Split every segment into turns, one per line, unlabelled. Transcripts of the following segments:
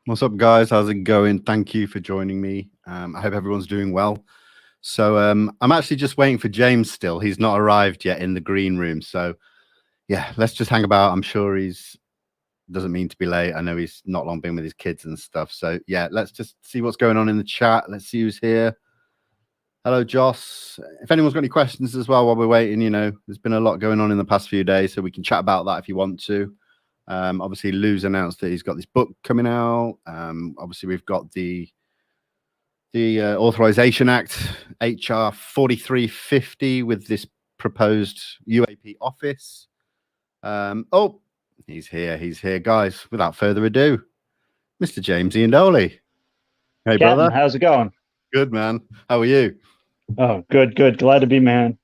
What's up, guys? How's it going? Thank you for joining me. I hope everyone's doing well. So I'm actually just waiting for James still. He's not arrived yet in the green room. So yeah, let's just hang about. I'm sure he's doesn't mean to be late. I know he's not long been with his kids and stuff. So yeah, let's just see what's going on in the chat. Let's see who's here. Hello, Joss. If anyone's got any questions as well while we're waiting, there's been a lot going on in the past few days, so we can chat about that if you want to. Obviously, Lou's announced that he's got this book coming out. Obviously, we've got the Authorization Act, HR 4350, with this proposed UAP office. Oh, he's here, guys. Without further ado, Mr. James Iandoli. Hey,
Captain,
brother.
how's it going?
Good, man. How are you?
Oh, good. Glad to be, man.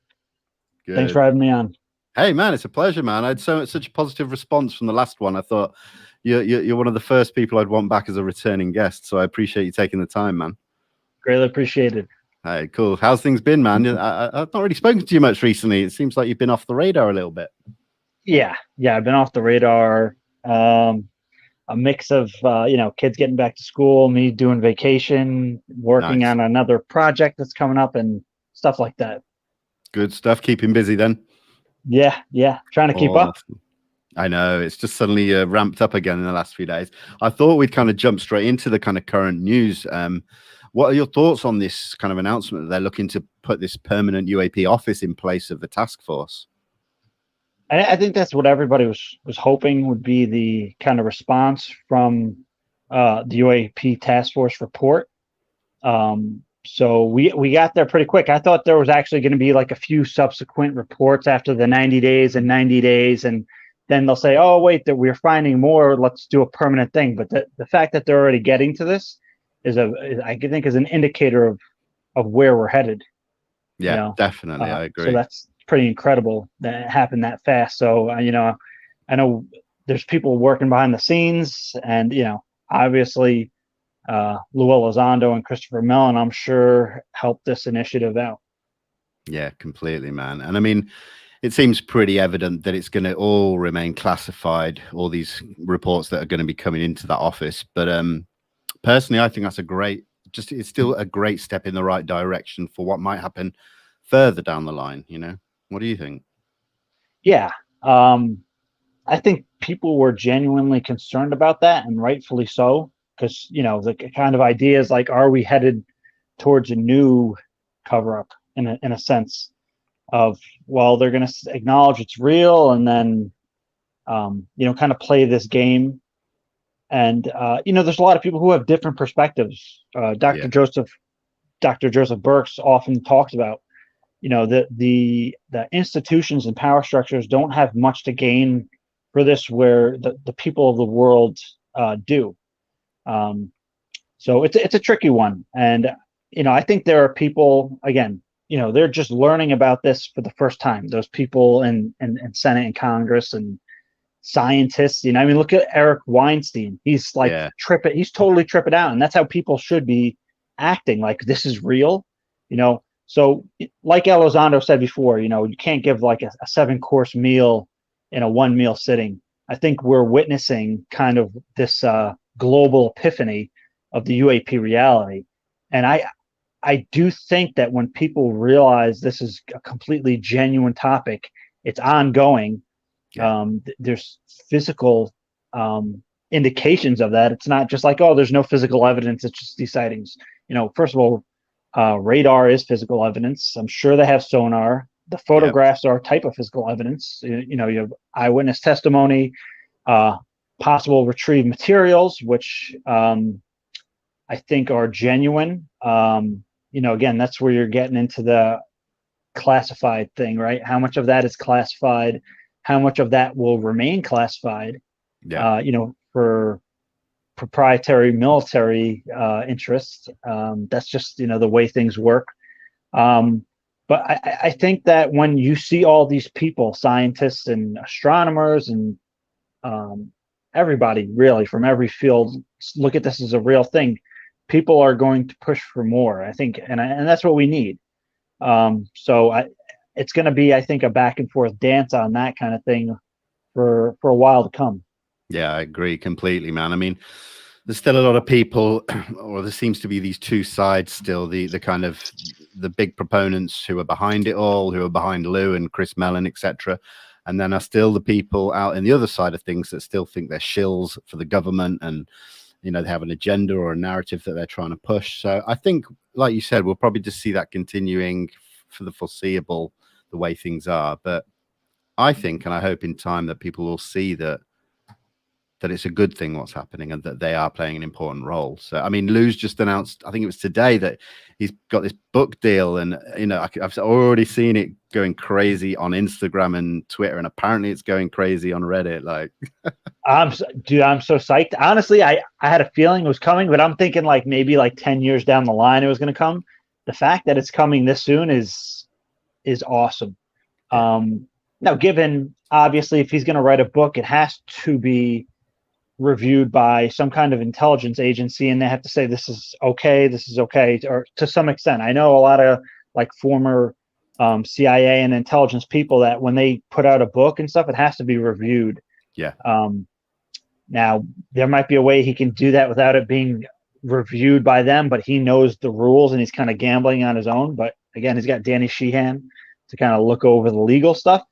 Good.
Thanks for having me on.
Hey, man, it's a pleasure, man. I had such a positive response from the last one. I thought you're one of the first people I'd want back as a returning guest, so I appreciate you taking the time, man.
Greatly appreciated.
Hey, cool. How's things been, man? I've not really spoken to you much recently. It seems like you've been off the radar a little bit.
Yeah, I've been off the radar. A mix of kids getting back to school, me doing vacation, working on another project that's coming up, and stuff like that.
Good stuff. Keeping busy then.
Yeah. Trying to keep up.
I know it's just suddenly ramped up again in the last few days. I thought we'd kind of jump straight into the kind of current news. What are your thoughts on this kind of announcement that they're looking to put this permanent UAP office in place of the task force?
I think that's what everybody was hoping would be the kind of response from the UAP Task Force report. So we got there pretty quick. I thought there was actually going to be like a few subsequent reports after the 90 days, and then they'll say, oh, wait, that we're finding more. Let's do a permanent thing. But the fact that they're already getting to this I think is an indicator of where we're headed.
Yeah, definitely. I agree.
So that's pretty incredible that it happened that fast. So, I know there's people working behind the scenes, and, obviously Lou Elizondo and Christopher Mellon, I'm sure, helped this initiative out.
Yeah, completely, man. And I mean, it seems pretty evident that it's going to all remain classified, all these reports that are going to be coming into that office. But personally, I think that's it's still a great step in the right direction for what might happen further down the line. What do you think? Yeah,
I think people were genuinely concerned about that, and rightfully so, because the kind of idea is like, are we headed towards a new cover-up in a sense of, well, they're going to acknowledge it's real, and then kind of play this game. And there's a lot of people who have different perspectives. Dr. Joseph Burks often talks about the institutions and power structures don't have much to gain for this, where the people of the world do. So it's a tricky one. And, I think there are people, again, they're just learning about this for the first time. Those people in Senate and Congress and scientists, look at Eric Weinstein. He's like he's totally tripping out. And that's how people should be acting. Like, this is real, So like Elizondo said before, you can't give like a 7-course meal in a 1 meal sitting. I think we're witnessing kind of this global epiphany of the UAP reality. And I do think that when people realize this is a completely genuine topic, it's ongoing. There's physical indications of that. It's not just like, oh, there's no physical evidence, it's just these sightings. First of all, radar is physical evidence. I'm sure they have sonar. The photographs are a type of physical evidence. You have eyewitness testimony, possible retrieved materials, which I think are genuine. Again, that's where you're getting into the classified thing, right? How much of that is classified? How much of that will remain classified? For proprietary military interests. That's just the way things work. But I think that when you see all these people, scientists and astronomers and everybody really from every field, look at this as a real thing, people are going to push for more, I think, and that's what we need. It's going to be, I think, a back and forth dance on that kind of thing for a while to come.
Yeah, I agree completely, man. I mean, there's still a lot of people, or there seems to be these two sides still, the kind of the big proponents who are behind it all, who are behind Lou and Chris Mellon, etc. And then are still the people out in the other side of things that still think they're shills for the government, and they have an agenda or a narrative that they're trying to push. So I think, like you said, we'll probably just see that continuing for the foreseeable, the way things are. But I think, and I hope in time, that people will see that it's a good thing what's happening, and that they are playing an important role. So, I mean, Lou's just announced, I think it was today, that he's got this book deal, and I've already seen it going crazy on Instagram and Twitter, and apparently it's going crazy on Reddit. Like,
I'm so psyched. Honestly, I had a feeling it was coming, but I'm thinking like maybe like 10 years down the line it was going to come. The fact that it's coming this soon is awesome. Now, given obviously if he's going to write a book, it has to be reviewed by some kind of intelligence agency, and they have to say this is okay, or to some extent. I know a lot of like former CIA and intelligence people that when they put out a book and stuff, it has to be reviewed.
Yeah.
Now there might be a way he can do that without it being reviewed by them, but he knows the rules and he's kind of gambling on his own. But again, he's got Danny Sheehan to kind of look over the legal stuff,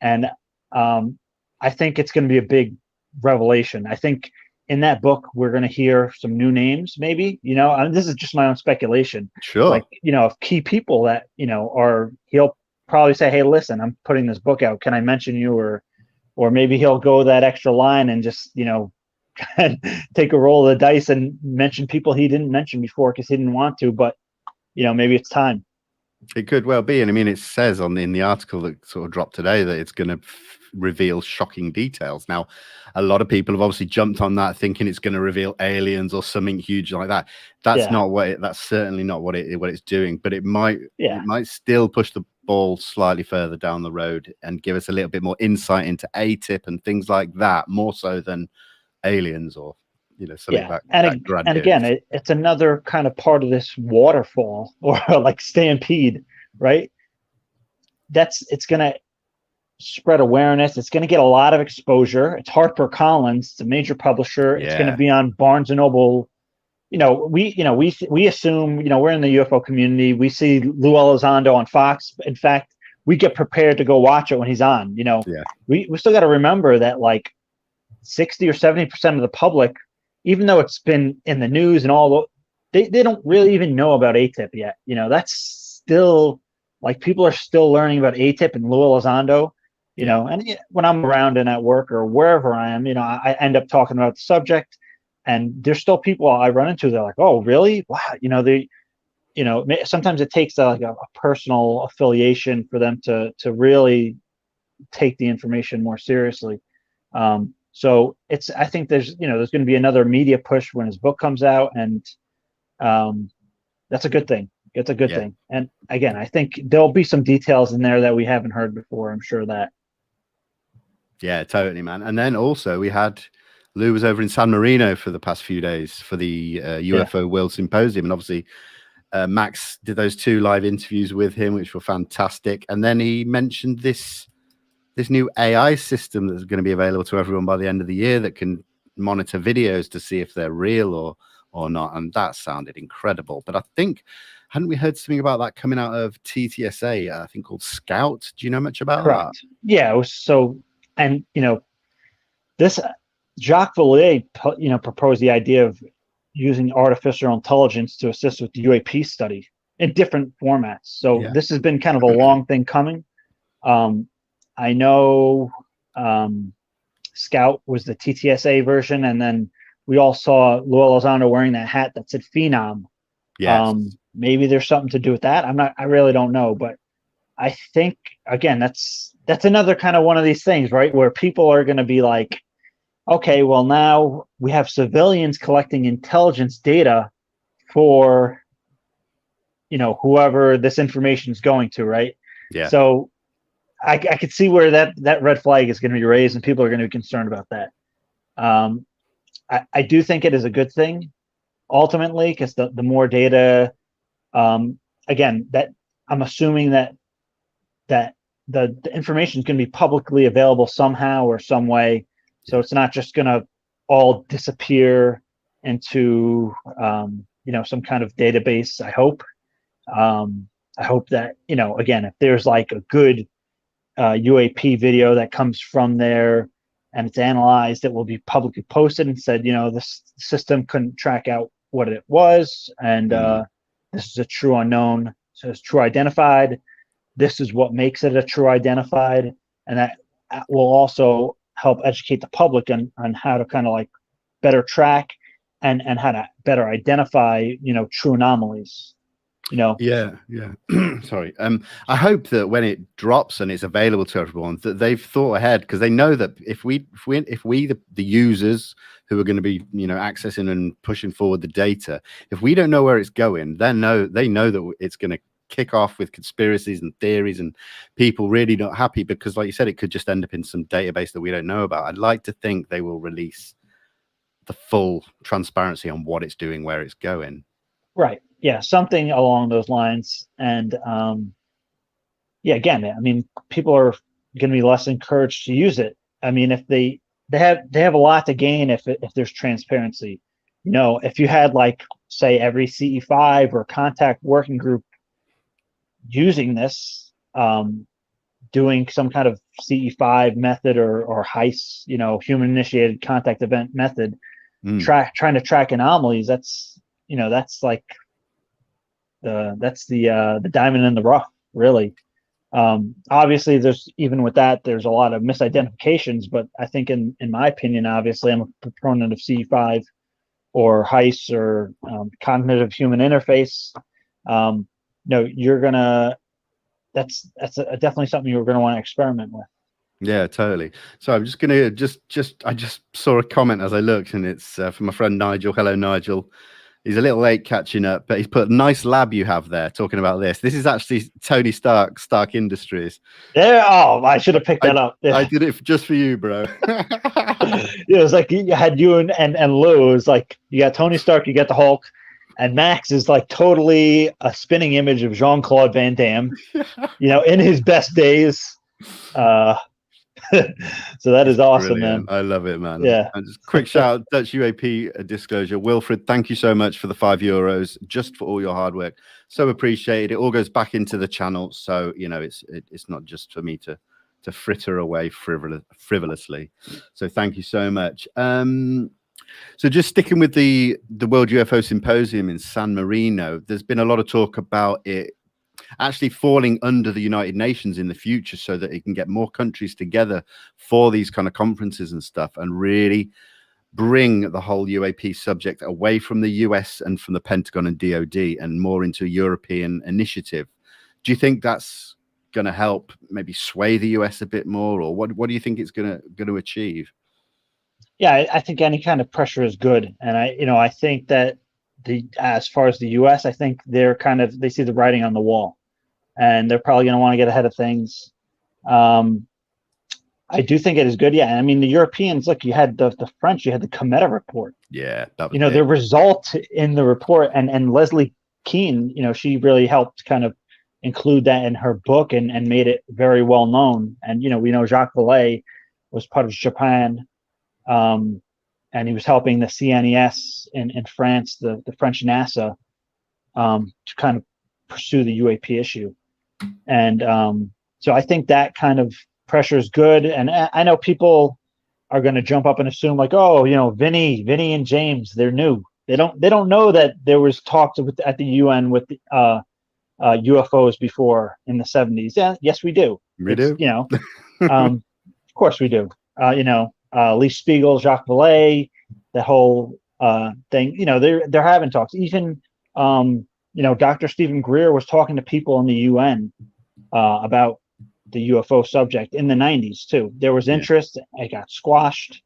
and I think it's going to be a big revelation. I think in that book we're going to hear some new names, maybe, and this is just my own speculation.
Sure.
Like, of key people that, he'll probably say, hey, listen, I'm putting this book out. Can I mention you? Or maybe he'll go that extra line and just, take a roll of the dice and mention people he didn't mention before because he didn't want to, but, maybe it's time.
It could well be. And I mean, it says in the article that sort of dropped today that it's going to reveal shocking details. Now, a lot of people have obviously jumped on that thinking it's going to reveal aliens or something huge like that. That's not what that's certainly not what it's doing, but it might still push the ball slightly further down the road and give us a little bit more insight into ATIP and things like that, more so than aliens or something
and again, it's another kind of part of this waterfall or like stampede, right? It's going to spread awareness. It's going to get a lot of exposure. It's HarperCollins. It's a major publisher. It's going to be on Barnes and Noble. We assume, we're in the UFO community. We see Lou Elizondo on Fox. In fact, we get prepared to go watch it when he's on. We still got to remember that like 60 or 70% of the public, even though it's been in the news and all, they don't really even know about ATIP yet. That's still like people are still learning about ATIP and Lou Elizondo. And when I'm around and at work or wherever I am, I end up talking about the subject, and there's still people I run into. They're like, "Oh, really? Wow!" Sometimes it takes a personal affiliation for them to really take the information more seriously. So I think there's going to be another media push when his book comes out, and that's a good thing. It's a good thing. And again, I think there'll be some details in there that we haven't heard before. I'm sure that.
Yeah, totally, man. And then also Lou was over in San Marino for the past few days for the UFO World Symposium. And obviously Max did those 2 live interviews with him, which were fantastic. And then he mentioned this new AI system that's going to be available to everyone by the end of the year that can monitor videos to see if they're real or not. And that sounded incredible. But I think, hadn't we heard something about that coming out of TTSA, I think called Scout? Do you know much about that?
Yeah, it was so... And, this Jacques Vallée, proposed the idea of using artificial intelligence to assist with the UAP study in different formats. So this has been kind of a long thing coming. I know Scout was the TTSA version, and then we all saw Lou Elizondo wearing that hat that said Phenom.
Yes.
Maybe there's something to do with that. I really don't know, but I think, again, that's another kind of one of these things, right? Where people are going to be like, okay, well, now we have civilians collecting intelligence data for, whoever this information is going to, right?
Yeah.
So I could see where that red flag is going to be raised and people are going to be concerned about that. I do think it is a good thing ultimately, because the more data, again, that I'm assuming that the information is going to be publicly available somehow or some way. So it's not just going to all disappear into some kind of database. I hope that, again, if there's like a good UAP video that comes from there and it's analyzed, it will be publicly posted and said, this system couldn't track out what it was, and this is a true unknown, so it's true identified. This is what makes it a true identified, and that will also help educate the public on how to kind of like better track and how to better identify true anomalies.
Yeah. Sorry. I hope that when it drops and it's available to everyone, that they've thought ahead, because they know that if we the users who are going to be accessing and pushing forward the data, if we don't know where it's going, then they know that it's going to kick off with conspiracies and theories and people really not happy, because like you said, it could just end up in some database that we don't know about. I'd like to think they will release the full transparency on what it's doing, where it's going.
Right. Yeah, something along those lines. And again, I mean, people are going to be less encouraged to use it. I mean, if they have a lot to gain if there's transparency. If you had, like, say, every CE5 or contact working group using this, doing some kind of CE5 method or HICE, human initiated contact event method, trying to track anomalies, that's like the diamond in the rough, really. Obviously there's a lot of misidentifications, but I think in my opinion, obviously I'm a proponent of CE5 or HICE or cognitive human interface. That's definitely something you're gonna want to experiment with.
Yeah, totally. So I'm just gonna I just saw a comment as I looked, and it's from my friend Nigel. Hello, Nigel. He's a little late catching up, but he's put, "Nice lab you have there," talking about this. This is actually Tony Stark Industries.
Yeah. Oh, I should have picked that up. Yeah.
I did it just for you, bro.
It was like you had you and Lou. It was like you got Tony Stark, you got the Hulk, and Max is like totally a spinning image of Jean-Claude Van Damme, in his best days. So that is awesome.
Brilliant.
Man.
I love it, man.
Yeah.
And just quick shout out, Dutch UAP disclosure. Wilfred, thank you so much for the €5 just for all your hard work. So appreciated. It all goes back into the channel. So, it's not just for me to fritter away frivolously. So thank you so much. So just sticking with the World UFO Symposium in San Marino, there's been a lot of talk about it actually falling under the United Nations in the future, so that it can get more countries together for these kind of conferences and stuff, and really bring the whole UAP subject away from the US and from the Pentagon and DOD and more into a European initiative. Do you think that's going to help maybe sway the US a bit more, or what do you think it's going to achieve?
Yeah, I think any kind of pressure is good, and I think that as far as the US, I think they see the writing on the wall, and they're probably going to want to get ahead of things. I do think it is good. Yeah. I mean, the Europeans, look, you had the French, you had the Cometa report.
Yeah. That was
the result in the report, and Leslie Keane, she really helped kind of include that in her book and made it very well known. And, we know Jacques Vallée was part of Japan, and he was helping the CNES in France, the French NASA, to kind of pursue the UAP issue. And so I think that kind of pressure is good. And I know people are going to jump up and assume, like, oh, Vinnie and James, they're new. They don't know that there was talks at the UN with UFOs before in the 70s. Yeah, yes, we do.
We do.
Of course we do. Lee Spiegel, Jacques Vallée, the whole thing. They're having talks. Even Dr. Stephen Greer was talking to people in the UN about the UFO subject in the 90s too. There was interest. It got squashed.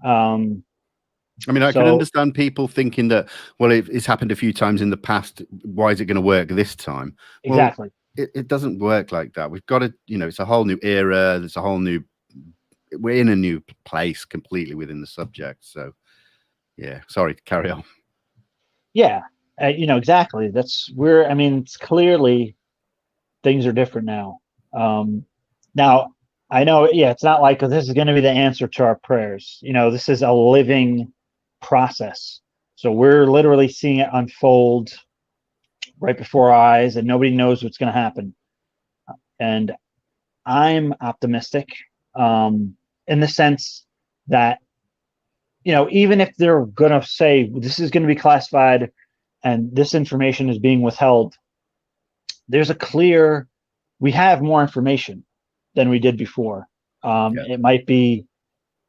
I mean, I can understand people thinking that, well, it's happened a few times in the past. Why is it going to work this time?
Exactly.
Well, it doesn't work like that. We've got to, it's a whole new era. We're in a new place completely within the subject. So, yeah, sorry, carry on.
Yeah, exactly. It's clearly things are different now. Now, I know, it's not like this is going to be the answer to our prayers. This is a living process. So we're literally seeing it unfold right before our eyes, and nobody knows what's going to happen. And I'm optimistic in the sense that, even if they're going to say this is going to be classified and this information is being withheld, there's we have more information than we did before. It might be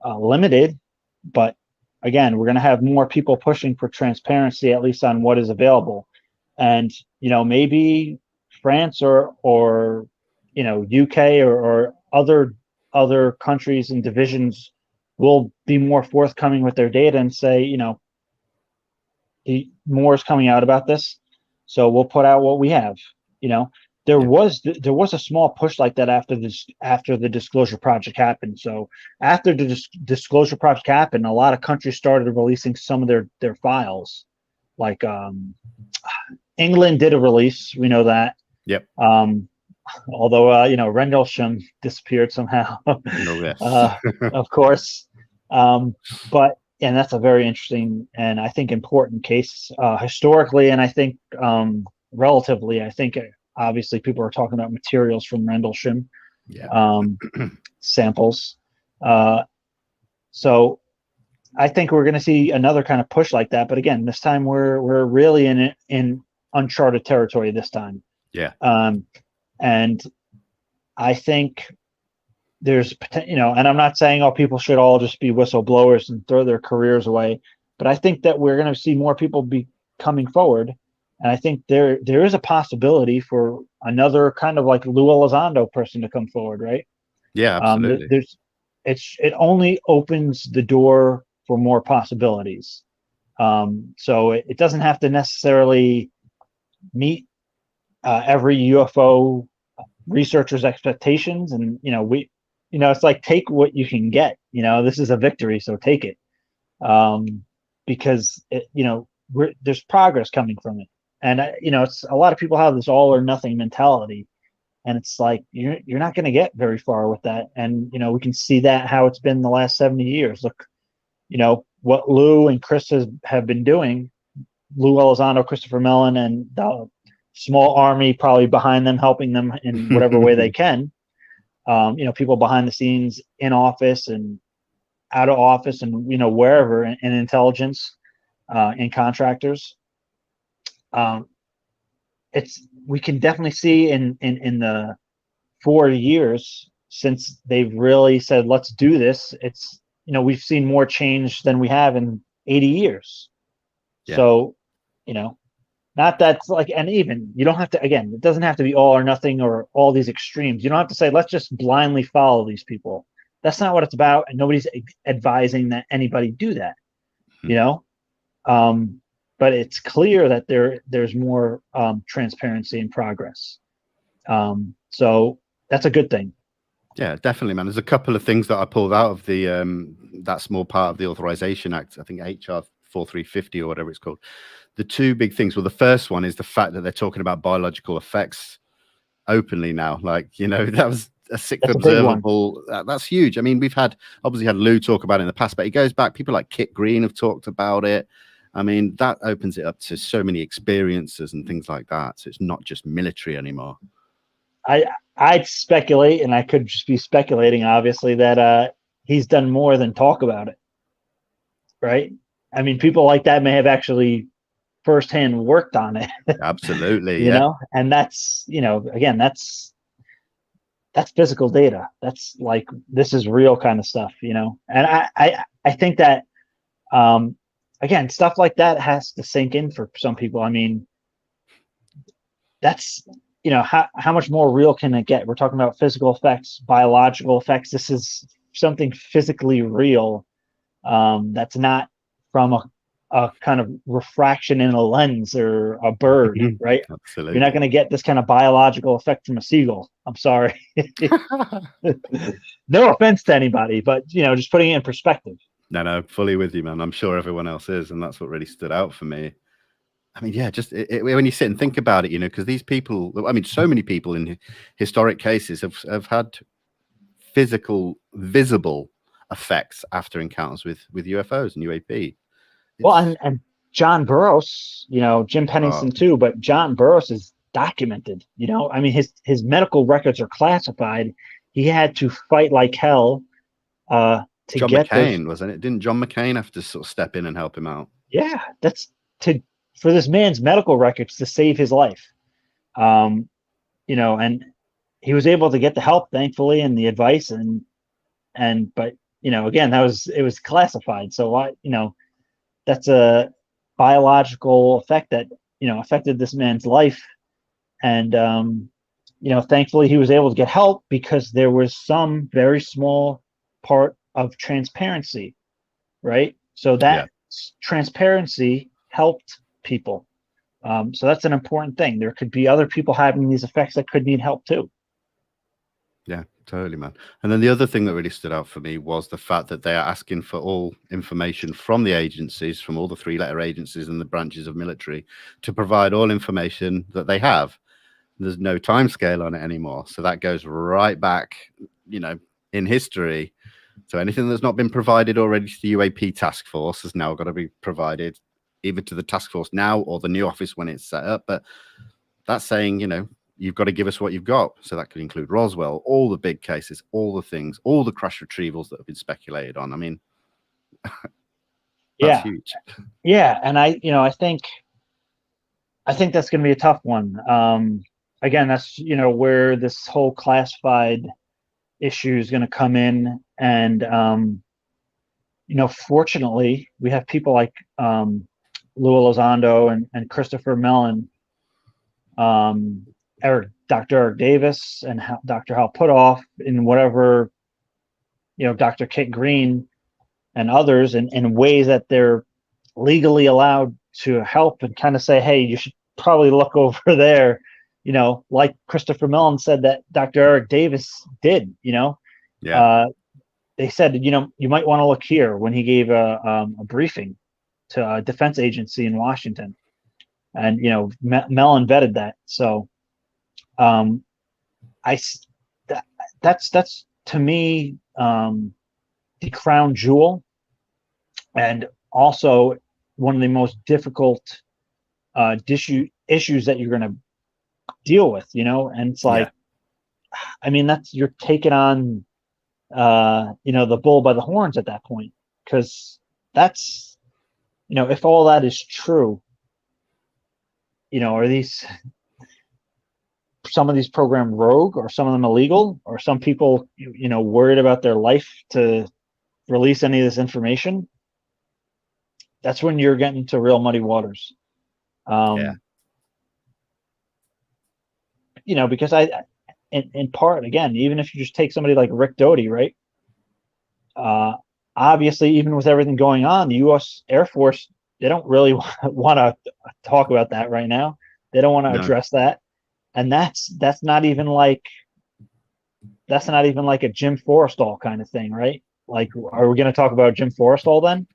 limited, but again, we're going to have more people pushing for transparency, at least on what is available. And, maybe France or UK or other countries and divisions will be more forthcoming with their data and say, more is coming out about this, so we'll put out what we have. There was a small push like that after the Disclosure Project happened. So after the Disclosure Project happened, a lot of countries started releasing some of their files. Like England did a release, we know that.
Yep.
Although Rendlesham disappeared somehow.
Oh, yes.
Of course. But that's a very interesting and I think important case historically, and I think relatively. I think obviously people are talking about materials from Rendlesham, samples. So I think we're going to see another kind of push like that. But again, this time we're really in uncharted territory this time.
Yeah.
And I think there's, and I'm not saying, people should all just be whistleblowers and throw their careers away, but I think that we're going to see more people be coming forward. And I think there is a possibility for another kind of like Lou Elizondo person to come forward, right?
Yeah, absolutely.
It only opens the door for more possibilities. So it doesn't have to necessarily meet every UFO researcher's expectations, and it's like, take what you can get. This is a victory, so take it, because there's progress coming from it. And it's a lot of people have this all or nothing mentality, and it's like you're not going to get very far with that. And we can see that how it's been the last 70 years. Look, what Lou and Chris have been doing. Lou Elizondo, Christopher Mellon, and the small army probably behind them, helping them in whatever way they can. People behind the scenes, in office and out of office, and wherever, in intelligence, and contractors. We can definitely see in the 4 years since they've really said let's do this. It's we've seen more change than we have in 80 years. Yeah. So not that's like, and even you don't have to, again, it doesn't have to be all or nothing or all these extremes. You don't have to say let's just blindly follow these people. That's not what it's about, and nobody's advising that anybody do that. But it's clear that there's more transparency and progress. So that's a good thing.
Yeah, definitely, man. There's a couple of things that I pulled out of the that small part of the Authorization Act. I think HR 4350 or whatever it's called. The two big things. Well, the first one is the fact that they're talking about biological effects openly now. Like, that was a sick observable. That's huge. I mean, we've obviously had Lou talk about it in the past, but it goes back. People like Kit Green have talked about it. I mean, that opens it up to so many experiences and things like that. So it's not just military anymore.
I'd speculate, and I could just be speculating, obviously, that he's done more than talk about it. Right? I mean, people like that may have actually firsthand worked on it.
Absolutely.
you know, and that's, again, that's physical data. That's like, this is real kind of stuff, and I think that, again, stuff like that has to sink in for some people. I mean, that's, how much more real can it get? We're talking about physical effects, biological effects. This is something physically real. That's not from a kind of refraction in a lens or a bird, right?
Absolutely.
You're not going to get this kind of biological effect from a seagull. I'm sorry. No offense to anybody, but, just putting it in perspective.
No, fully with you, man. I'm sure everyone else is. And that's what really stood out for me. I mean, yeah, just when you sit and think about it, because these people, I mean, so many people in historic cases have had physical, visible effects after encounters with UFOs and UAP.
Well, and John Burroughs, Jim
Oh,
Pennington too, but John Burroughs is documented. I mean, his medical records are classified. He had to fight like hell to
John
get those.
McCain, wasn't it? Didn't John McCain have to sort of step in and help him out?
Yeah, that's to for this man's medical records to save his life. Um, and he was able to get the help, thankfully, and the advice, but again, it was classified. So that's a biological effect that affected this man's life, and thankfully he was able to get help because there was some very small part of transparency, right? So
Yeah.
that transparency helped people. So that's an important thing. There could be other people having these effects that could need help too.
Yeah, totally, man. And then the other thing that really stood out for me was the fact that they are asking for all information from the agencies, from all the 3-letter agencies and the branches of military, to provide all information that they have. There's no time scale on it anymore. So that goes right back, in history. So anything that's not been provided already to the UAP Task Force has now got to be provided either to the task force now or the new office when it's set up. But that's saying, you've got to give us what you've got. So that could include Roswell, all the big cases, all the things, all the crash retrievals that have been speculated on. I mean, that's huge.
Yeah. And I think that's going to be a tough one. Again, that's, where this whole classified issue is going to come in. And, fortunately we have people like, Lou Elizondo and Christopher Mellon, Dr. Eric Davis and Dr. Hal Puthoff, in whatever, Dr. Kit Green and others, in ways that they're legally allowed to help and kind of say, hey, you should probably look over there, like Christopher Mellon said that Dr. Eric Davis did. They said, you might want to look here, when he gave a briefing to a defense agency in Washington. And, Mellon vetted that. So that's to me, the crown jewel, and also one of the most difficult issues that you're going to deal with, and it's like, I mean, you're taking on, the bull by the horns at that point, because that's, if all that is true, are some of these programs rogue, or some of them illegal, or some people, worried about their life to release any of this information? That's when you're getting to real muddy waters. Because in part, again, even if you just take somebody like Rick Doty, right? Obviously, even with everything going on, the U.S. Air Force, they don't really want to talk about that right now. They don't want to address that. And that's not even like a Jim Forrestal kind of thing, right? Like, are we going to talk about Jim Forrestal then?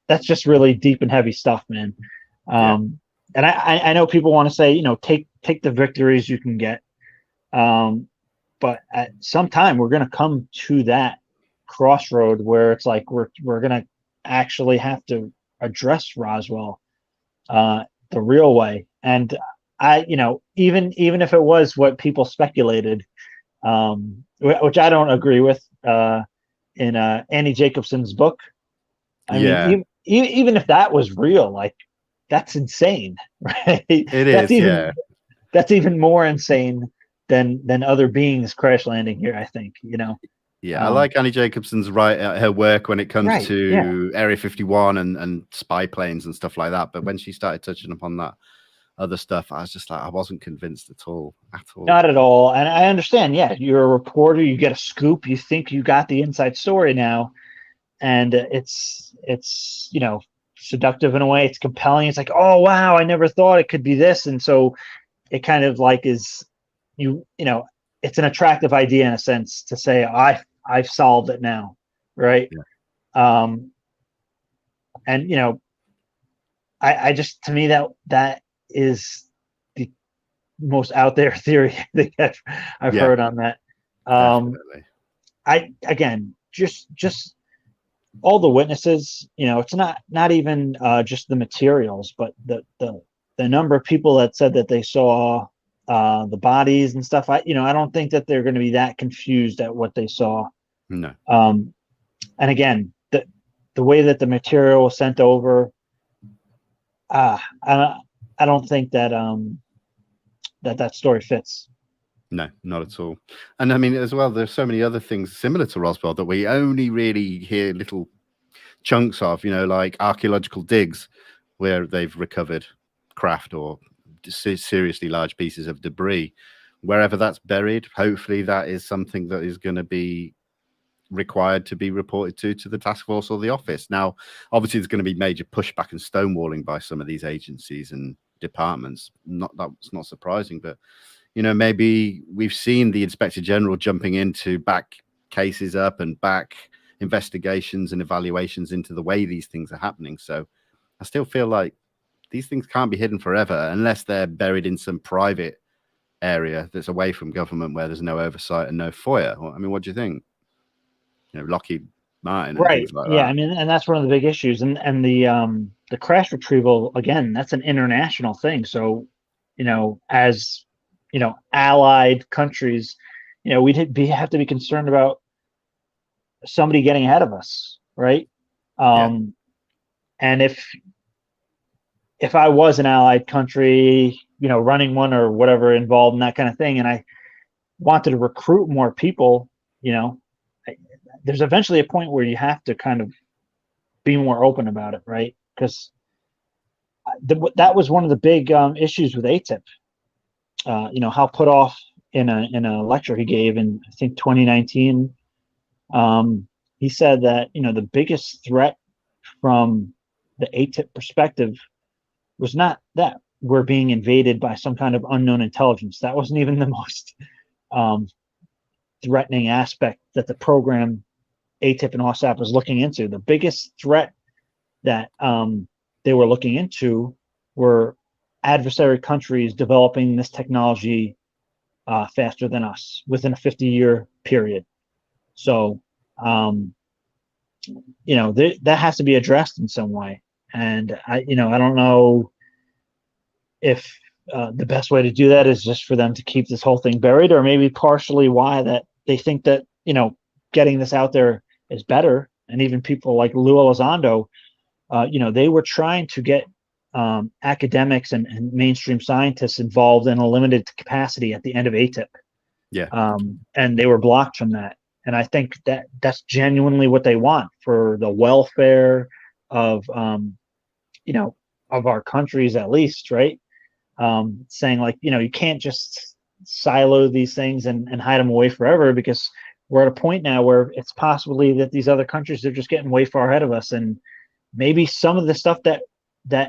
That's just really deep and heavy stuff, man. And I know people want to say, take the victories you can get. But at some time we're going to come to that crossroad where it's like, we're going to actually have to address Roswell, the real way. And even if it was what people speculated, which I don't agree with, in Annie Jacobson's book. I mean, even if that was real, like, that's insane, right? That's even more insane than other beings crash landing here, I think.
I like Annie Jacobson's her work when it comes to Area 51 and spy planes and stuff like that. But when she started touching upon that other stuff, I was just like, I wasn't convinced at all.
Not at all. And I understand. Yeah, you're a reporter, you get a scoop, you think you got the inside story now, and it's seductive in a way. It's compelling. It's like, oh wow, I never thought it could be this. And so it kind of like is, it's an attractive idea in a sense to say, I've solved it now, right? And I just, to me, that is the most out there theory that I've heard on that. Again, just all the witnesses, it's not even just the materials, but the number of people that said that they saw the bodies and stuff. I don't think that they're going to be that confused at what they saw.
No.
And again, the way that the material was sent over, I don't think that that story fits.
No, not at all. And I mean, as well, there's so many other things similar to Roswell that we only really hear little chunks of, like archaeological digs where they've recovered craft or seriously large pieces of debris. Wherever that's buried, hopefully that is something that is going to be required to be reported to the task force or the office. Now, obviously, there's going to be major pushback and stonewalling by some of these agencies and departments. That's not surprising, but maybe we've seen the Inspector General jumping in to back cases up and back investigations and evaluations into the way these things are happening. So I still feel like these things can't be hidden forever unless they're buried in some private area that's away from government where there's no oversight and no FOIA. I mean, what do you think? Lockheed Martin and things like that.
I mean, and that's one of the big issues. And the crash retrieval, again, that's an international thing. So, as allied countries, we have to be concerned about somebody getting ahead of us, right? And if I was an allied country, running one or whatever involved in that kind of thing, and I wanted to recruit more people, there's eventually a point where you have to kind of be more open about it, right? Because that was one of the big issues with ATIP. Hal Puthoff in a lecture he gave in, I think, 2019, he said that the biggest threat from the ATIP perspective was not that we're being invaded by some kind of unknown intelligence. That wasn't even the most threatening aspect that the program ATIP and OSAP was looking into. The biggest threat that they were looking into were adversary countries developing this technology faster than us within a 50-year period. So, that has to be addressed in some way. And I don't know if the best way to do that is just for them to keep this whole thing buried, or maybe partially why that they think that, getting this out there is better. And even people like Lou Elizondo, they were trying to get academics and mainstream scientists involved in a limited capacity at the end of ATIP.
Yeah.
And they were blocked from that. And I think that that's genuinely what they want for the welfare of, of our countries, at least, right? Saying like, you can't just silo these things and hide them away forever, because we're at a point now where it's possibly that these other countries are just getting way far ahead of us. And maybe some of the stuff that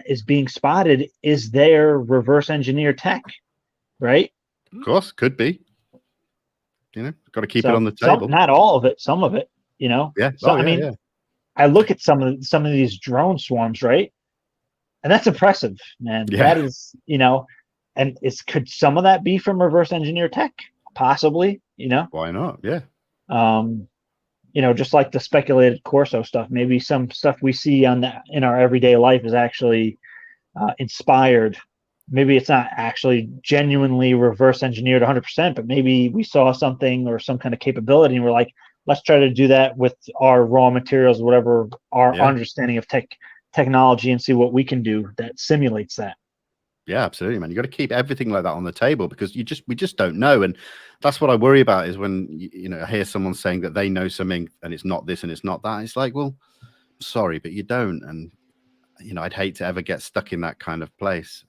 is being spotted is their reverse engineered tech, right?
Of course, could be. Got to keep it on the table.
Not all of it, some of it, Yeah. So I mean, I look at some of these drone swarms, right? And that's impressive, man.
Yeah.
That is, and could some of that be from reverse engineer tech? Possibly,
Why not? Yeah.
Just like the speculated Corso stuff, maybe some stuff we see in our everyday life is actually inspired. Maybe it's not actually genuinely reverse engineered 100%, but maybe we saw something or some kind of capability and we're like, let's try to do that with our raw materials, whatever our understanding of technology, and see what we can do that simulates that.
Yeah, absolutely, man. You got to keep everything like that on the table, because we just don't know. And that's what I worry about, is when, I hear someone saying that they know something and it's not this and it's not that. It's like, well, sorry, but you don't. And, I'd hate to ever get stuck in that kind of place.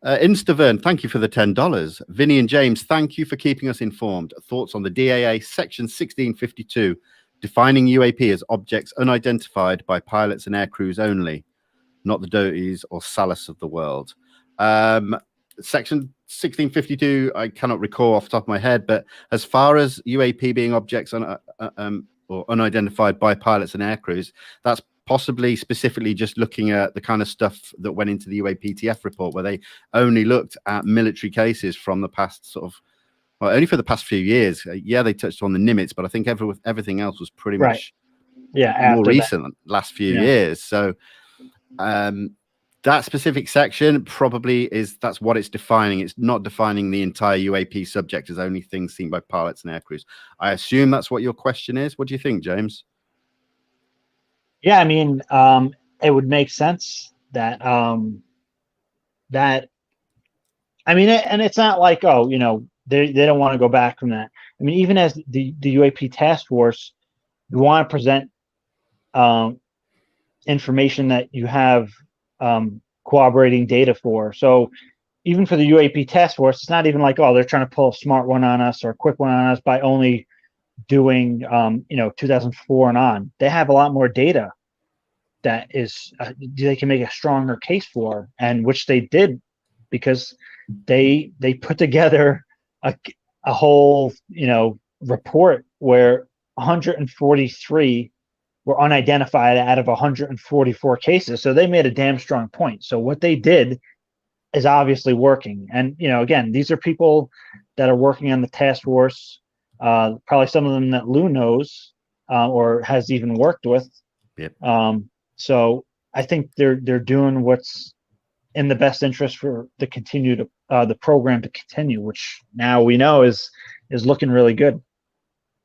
Instavern, thank you for the $10. Vinnie and James, thank you for keeping us informed. Thoughts on the DAA Section 1652, defining UAP as objects unidentified by pilots and air crews only, not the Doties or Salas of the world. Section 1652, I cannot recall off the top of my head, but as far as UAP being objects or unidentified by pilots and air crews, that's possibly specifically just looking at the kind of stuff that went into the UAPTF report, where they only looked at military cases from the past sort of well, only for the past few years. Yeah, they touched on the Nimitz, but I think everything else was pretty
Right.
much
Yeah,
more
after that.
recent, last few years. So that specific section probably that's what it's defining. It's not defining the entire UAP subject as only things seen by pilots and air crews. I assume that's what your question is. What do you think, James?
Yeah, I mean, it would make sense that that I mean, and it's not like, oh, they don't want to go back from that. I mean, even as the UAP Task Force, you want to present information that you have corroborating data for. So even for the UAP Task Force, it's not even like, oh, they're trying to pull a smart one on us or a quick one on us by only doing 2004 and on. They have a lot more data that is they can make a stronger case for, and which they did, because they put together a whole report where 143 were unidentified out of 144 cases. So they made a damn strong point. So what they did is obviously working. And again, these are people that are working on the task force, probably some of them that Lou knows or has even worked with.
Yep.
So I think they're doing what's in the best interest for the program to continue, which now we know is looking really good.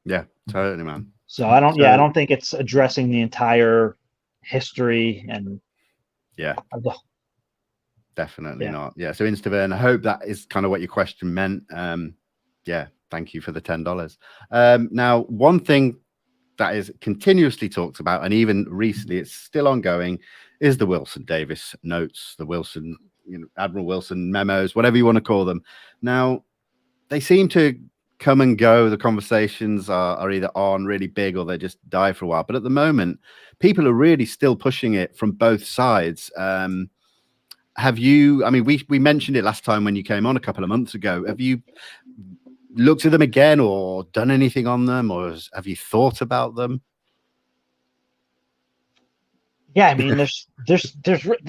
Yeah, totally, man.
So I don't think it's addressing the entire history and
definitely not. Yeah, so Instavern, I hope that is kind of what your question meant. Yeah, thank you for the $10. Now, one thing that is continuously talked about, and even recently it's still ongoing, is the Wilson Davis notes, the Wilson, Admiral Wilson memos, whatever you want to call them. Now, they seem to come and go. The conversations are either on really big or they just die for a while. But at the moment, people are really still pushing it from both sides. Have you, I mean, we mentioned it last time when you came on a couple of months ago. Have you looked at them again or done anything on them, or have you thought about them?
Yeah, I mean, there's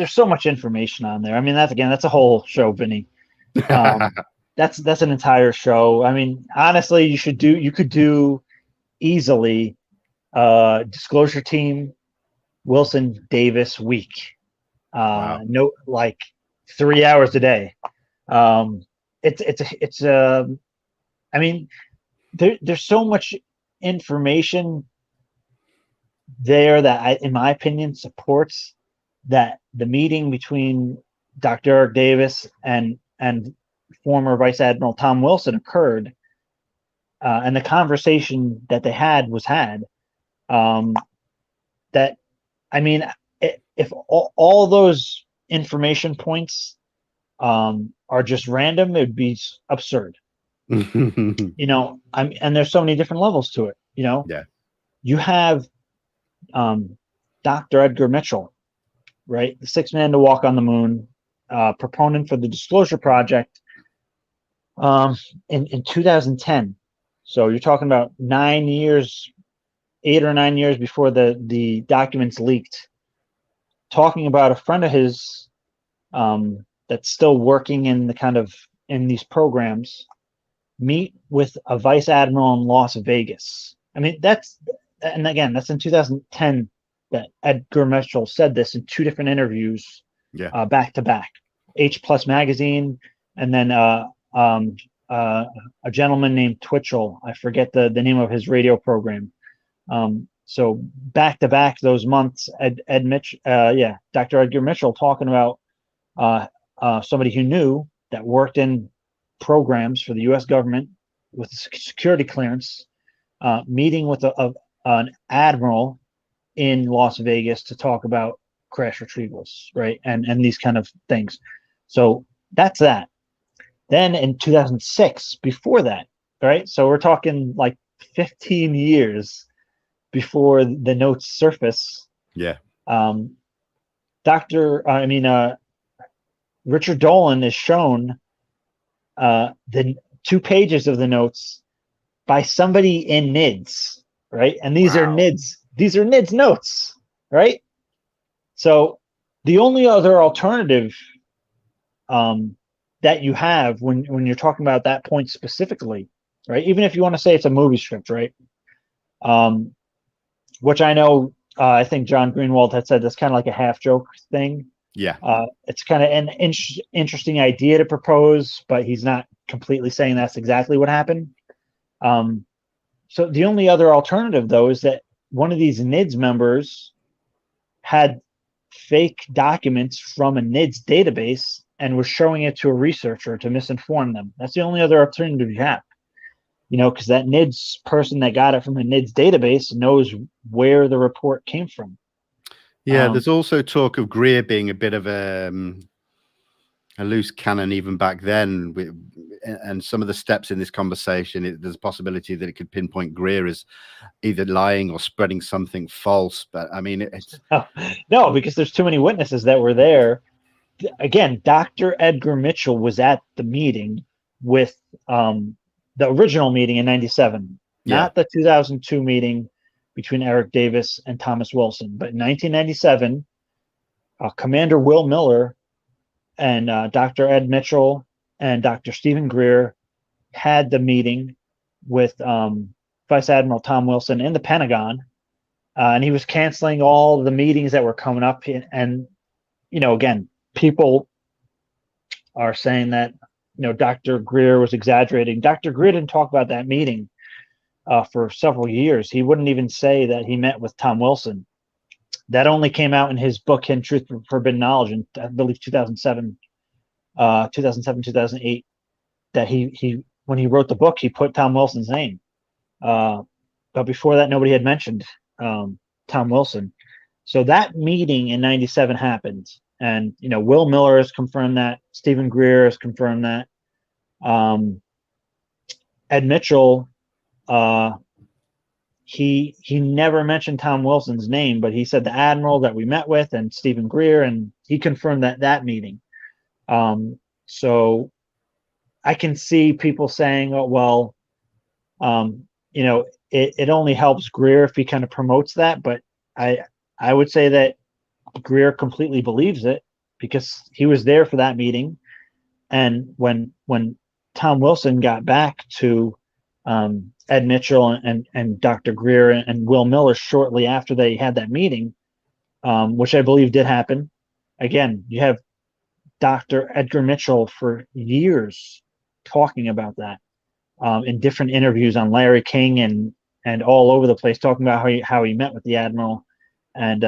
so much information on there. I mean, that's a whole show, Vinnie. That's an entire show. I mean, honestly, you could do easily disclosure team Wilson Davis week.
Wow.
No, like 3 hours a day. I mean, there's so much information there that in my opinion, supports that the meeting between Dr. Eric Davis and former Vice Admiral Tom Wilson occurred, and the conversation that they had was had. That, I mean, if all those information points are just random, it would be absurd. And there's so many different levels to it.
Yeah.
You have Dr. Edgar Mitchell, right? The sixth man to walk on the moon, proponent for the Disclosure Project in 2010. So you're talking about 8 or 9 years before the documents leaked, talking about a friend of his that's still working in these programs, meet with a vice admiral in Las Vegas. I mean, that's in 2010 that Edgar Mitchell said this in 2 different interviews, back to back, H Plus Magazine, and then a gentleman named Twitchell. I forget the name of his radio program. So back to back those months, Dr. Edgar Mitchell talking about somebody who knew that worked in programs for the U.S. government with security clearance, meeting with an admiral in Las Vegas to talk about crash retrievals, right? And these kind of things. So that's that. Then in 2006, before that, right? So we're talking like 15 years before the notes surface.
Yeah.
Richard Dolan is shown the 2 pages of the notes by somebody in NIDS, right? And these are NIDS. These are NIDS notes, right? So the only other alternative that you have when you're talking about that point specifically right? Even if you want to say it's a movie script, right? Which I know, I think John Greenwald had said that's kind of like a half joke thing.
Yeah.
It's kind of an interesting idea to propose, but he's not completely saying that's exactly what happened. So the only other alternative, though, is that one of these NIDS members had fake documents from a NIDS database and was showing it to a researcher to misinform them. That's the only other alternative you have. Because that NIDS person that got it from a NIDS database knows where the report came from.
Yeah, there's also talk of Greer being a bit of a loose cannon even back then, and some of the steps in this conversation, there's a possibility that it could pinpoint Greer as either lying or spreading something false. But I mean, it's
no, because there's too many witnesses that were there. Again, Dr. Edgar Mitchell was at the meeting with the original meeting in 97, not the 2002 meeting between Eric Davis and Thomas Wilson. But in 1997, Commander Will Miller and Dr. Ed Mitchell and Dr. Stephen Greer had the meeting with Vice Admiral Tom Wilson in the Pentagon, and he was canceling all the meetings that were coming up. And, again, people are saying that, Dr. Greer was exaggerating. Dr. Greer didn't talk about that meeting for several years. He wouldn't even say that he met with Tom Wilson. That only came out in his book, Hidden Truth, Forbidden Knowledge, in, I believe, 2007, 2008, that he when he wrote the book, he put Tom Wilson's name. But before that, nobody had mentioned Tom Wilson. So that meeting in 97 happened. And, Will Miller has confirmed that. Stephen Greer has confirmed that. Ed Mitchell, he never mentioned Tom Wilson's name, but he said the admiral that we met with and Stephen Greer, and he confirmed that meeting. So I can see people saying, oh, well, it only helps Greer if he kind of promotes that. But I would say that Greer completely believes it because he was there for that meeting. And when Tom Wilson got back to Ed Mitchell and Dr. Greer and Will Miller shortly after they had that meeting, which I believe did happen. Again, you have Dr. Edgar Mitchell for years talking about that in different interviews on Larry King and all over the place, talking about how he met with the admiral and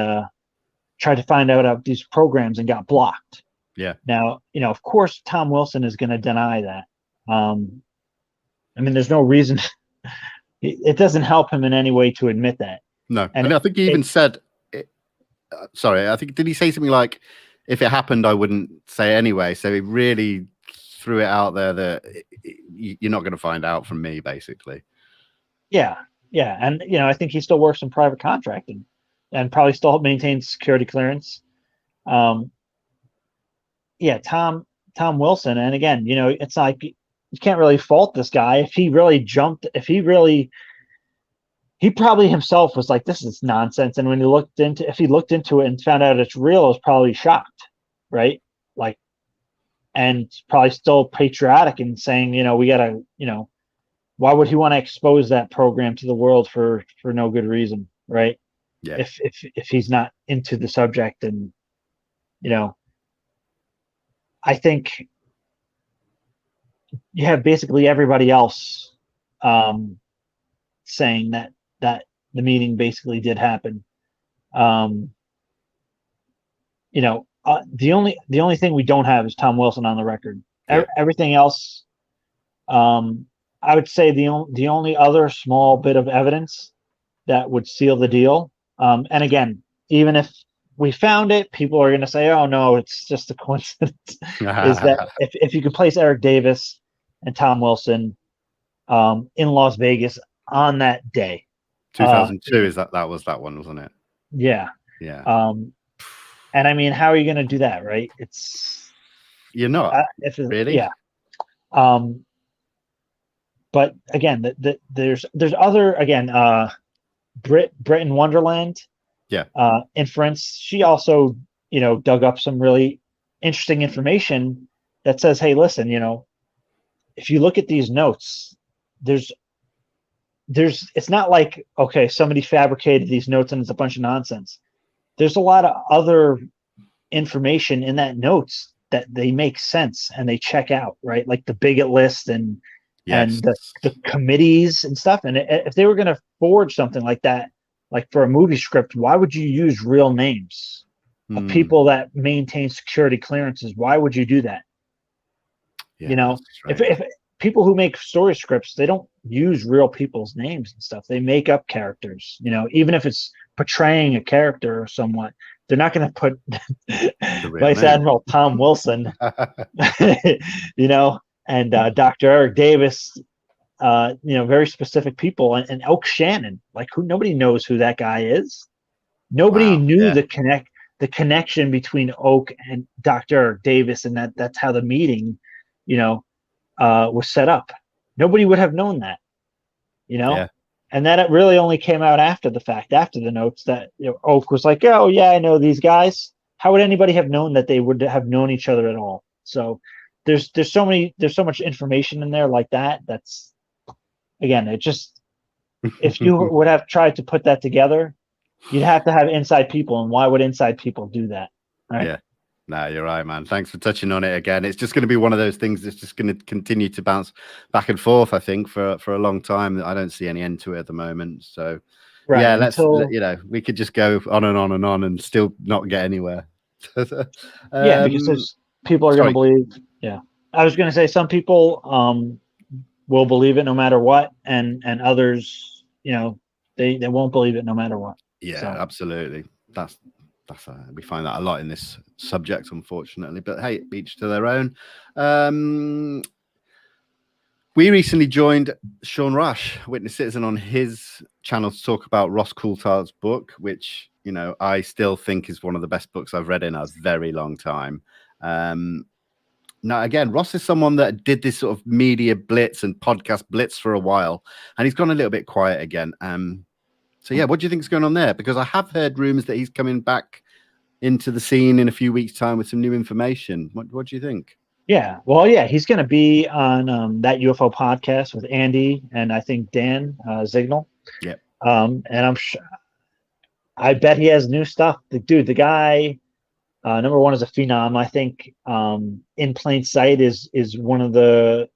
tried to find out about these programs and got blocked.
Yeah.
Now, of course, Tom Wilson is going to deny that. I mean, there's no reason. It doesn't help him in any way to admit that.
No. And I think he even said, sorry, I think, did he say something like, if it happened, I wouldn't say anyway. So he really threw it out there that you're not going to find out from me, basically. Yeah.
Yeah. And, I think he still works in private contracting and probably still maintains security clearance. Yeah, Tom Wilson. And again, it's like you can't really fault this guy. If he really jumped, he probably himself was like, this is nonsense. And when if he looked into it and found out it's real, he was probably shocked, right? Like, and probably still patriotic and saying, we gotta, why would he want to expose that program to the world for no good reason, right?
Yeah.
If he's not into the subject. And, I think you have basically everybody else saying that the meeting basically did happen. The only thing we don't have is Tom Wilson on the record.
Yeah.
Everything else, I would say the only other small bit of evidence that would seal the deal. And again, even if we found it, people are going to say, oh no, it's just a coincidence. Is that if you could place Eric Davis and Tom Wilson in Las Vegas on that day.
2002 is that was that one, wasn't it?
Yeah.
Yeah.
And I mean, how are you going to do that, right?
You're not really.
Yeah. But again, there's other, again, Brit in Wonderland.
Yeah.
Inference. She also, dug up some really interesting information that says, hey, listen, if you look at these notes, there's it's not like, okay, somebody fabricated these notes and it's a bunch of nonsense. There's a lot of other information in that notes that they make sense and they check out, right? Like the bigot list and
Yes.
the committees and stuff. And if they were going to forge something like that, like for a movie script, why would you use real names of people that maintain security clearances? Why would you do that?
Yeah,
You know, if people who make story scripts, they don't use real people's names and stuff. They make up characters, you know, even if it's portraying a character or somewhat. They're not going to put Vice Admiral Tom Wilson, you know, and Dr. Eric Davis, you know, very specific people, and Elk Shannon, like nobody knows who that guy is. Nobody knew the connection between Oak and Dr. Eric Davis, and that's how the meeting, you know, was set up. Nobody would have known that, you know.
Yeah.
And that it really only came out after the fact, after the notes, that, you know, Oak was like, oh yeah, I know these guys. How would anybody have known that they would have known each other at all? So there's so much information in there like that. That's, again, it just, if you would have tried to put that together, you'd have to have inside people. And why would inside people do that? Right?
Yeah. No, you're right, man. Thanks for touching on it again. It's just going to be one of those things that's just going to continue to bounce back and forth, I think, for a long time. I don't see any end to it at the moment. So,
right,
yeah, you know, we could just go on and on and on and still not get anywhere.
Yeah, because people are going to believe. Yeah, I was going to say some people will believe it no matter what, and others, you know, they won't believe it no matter what.
Yeah,
so.
Absolutely. That's we find that a lot in this subject, unfortunately. But hey, each to their own. We recently joined Sean Rush, Witness Citizen, on his channel to talk about Ross Coulthard's book, which, you know, I still think is one of the best books I've read in a very long time. Now, again, Ross is someone that did this sort of media blitz and podcast blitz for a while, and he's gone a little bit quiet again. So, yeah, what do you think is going on there? Because I have heard rumors that he's coming back into the scene in a few weeks' time with some new information. What do you think?
Yeah, well, yeah, he's going to be on that UFO podcast with Andy and I think Dan Zignal.
Yeah.
And I bet he has new stuff. The guy, number one, is a phenom. I think In Plain Sight is one of the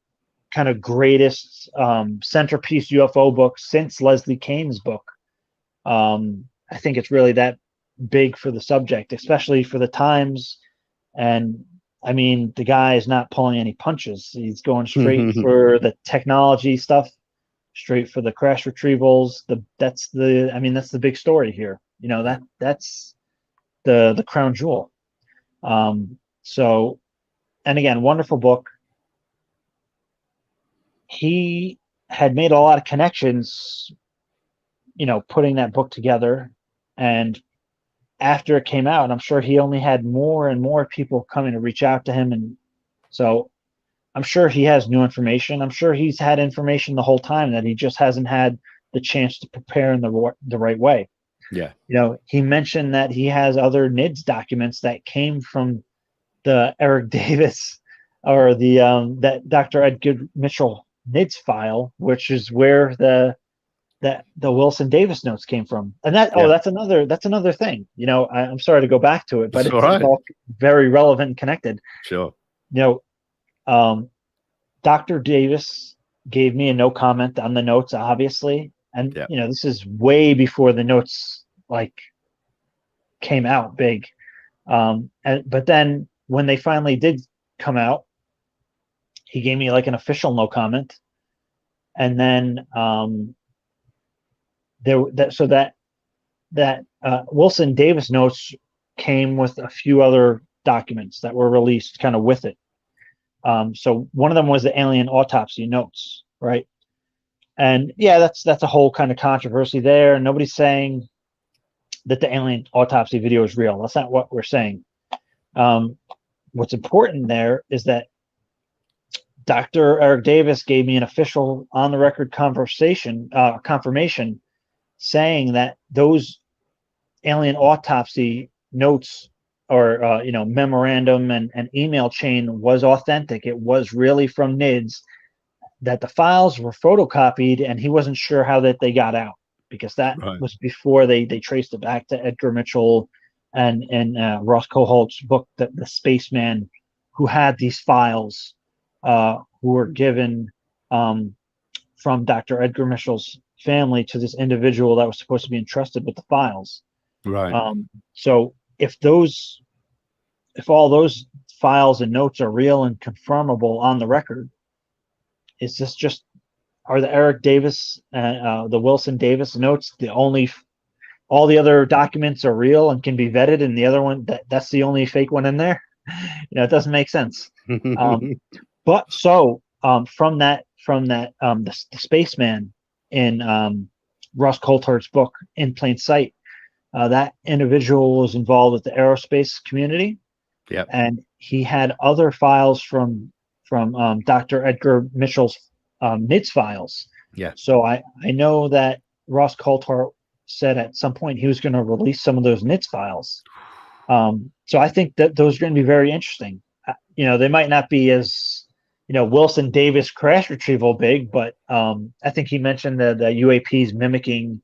kind of greatest centerpiece UFO books since Leslie Kane's book. I think it's really that big for the subject, especially for the times. And I mean, the guy is not pulling any punches. He's going straight for the technology stuff, straight for the crash retrievals. That's the big story here. You know, that's the crown jewel. So, and again, wonderful book. He had made a lot of connections, you know, putting that book together, and after it came out, I'm sure he only had more and more people coming to reach out to him. And so I'm sure he has new information. I'm sure he's had information the whole time that he just hasn't had the chance to prepare in the right way.
Yeah.
You know, he mentioned that he has other NIDS documents that came from the Eric Davis or the that Dr. Edgar Mitchell NIDS file, which is where the Wilson Davis notes came from. And that's another thing. You know, I'm sorry to go back to it, but it's all very relevant and connected.
Sure.
You know, Dr. Davis gave me a no comment on the notes, obviously. And, you know, this is way before the notes like came out big. But then when they finally did come out, he gave me like an official no comment. And then, that Wilson Davis notes came with a few other documents that were released kind of with it. So one of them was the alien autopsy notes, right? And yeah, that's a whole kind of controversy there. Nobody's saying that the alien autopsy video is real. That's not what we're saying. What's important there is that Dr. Eric Davis gave me an official on-the-record confirmation saying that those alien autopsy notes or memorandum and email chain was authentic. It was really from NIDS. that the files were photocopied, and he wasn't sure how that they got out, because that
Right.
was before they traced it back to Edgar Mitchell and Ross Coholt's book, the Spaceman, who had these files, who were given from Dr. Edgar Mitchell's family to this individual that was supposed to be entrusted with the files.
Right.
So if all those files and notes are real and confirmable on the record, is this just, are the Eric Davis, the Wilson Davis notes all the other documents are real and can be vetted, and the other one, that's the only fake one in there? It doesn't make sense. But from the Spaceman in Ross Coulthard's book In Plain Sight, that individual was involved with the aerospace community.
Yep.
And he had other files from Dr. Edgar Mitchell's NIDS files.
Yeah.
So I know that Ross Coulthard said at some point he was going to release some of those NIDS files. So I think that those are going to be very interesting. They might not be as Wilson Davis crash retrieval big, but I think he mentioned the UAPs mimicking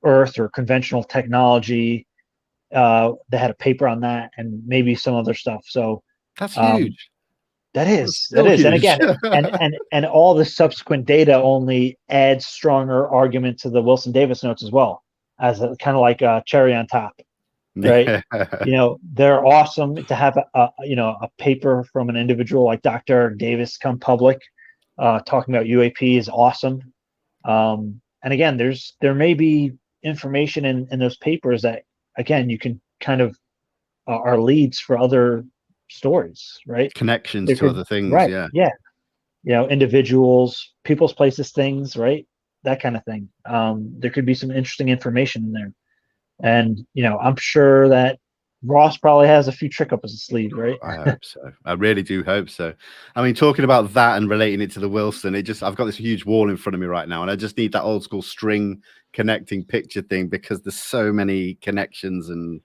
Earth or conventional technology. They had a paper on that, and maybe some other stuff. So
that's huge.
That is. And again, and all the subsequent data only adds stronger argument to the Wilson Davis notes as well, as kind of like a cherry on top, right? They're awesome to have a paper from an individual like Dr. Davis come public, talking about UAP is awesome. And again, there may be information in those papers that, again, you can kind of are leads for other stories, right?
Connections to other things,
right?
Yeah.
Individuals, people's, places, things, right? That kind of thing. There could be some interesting information in there, and I'm sure that Ross probably has a few trick up his sleeve, right?
I hope so. I really do hope so. I mean, talking about that and relating it to the Wilson, I've got this huge wall in front of me right now, and I just need that old school string connecting picture thing, because there's so many connections and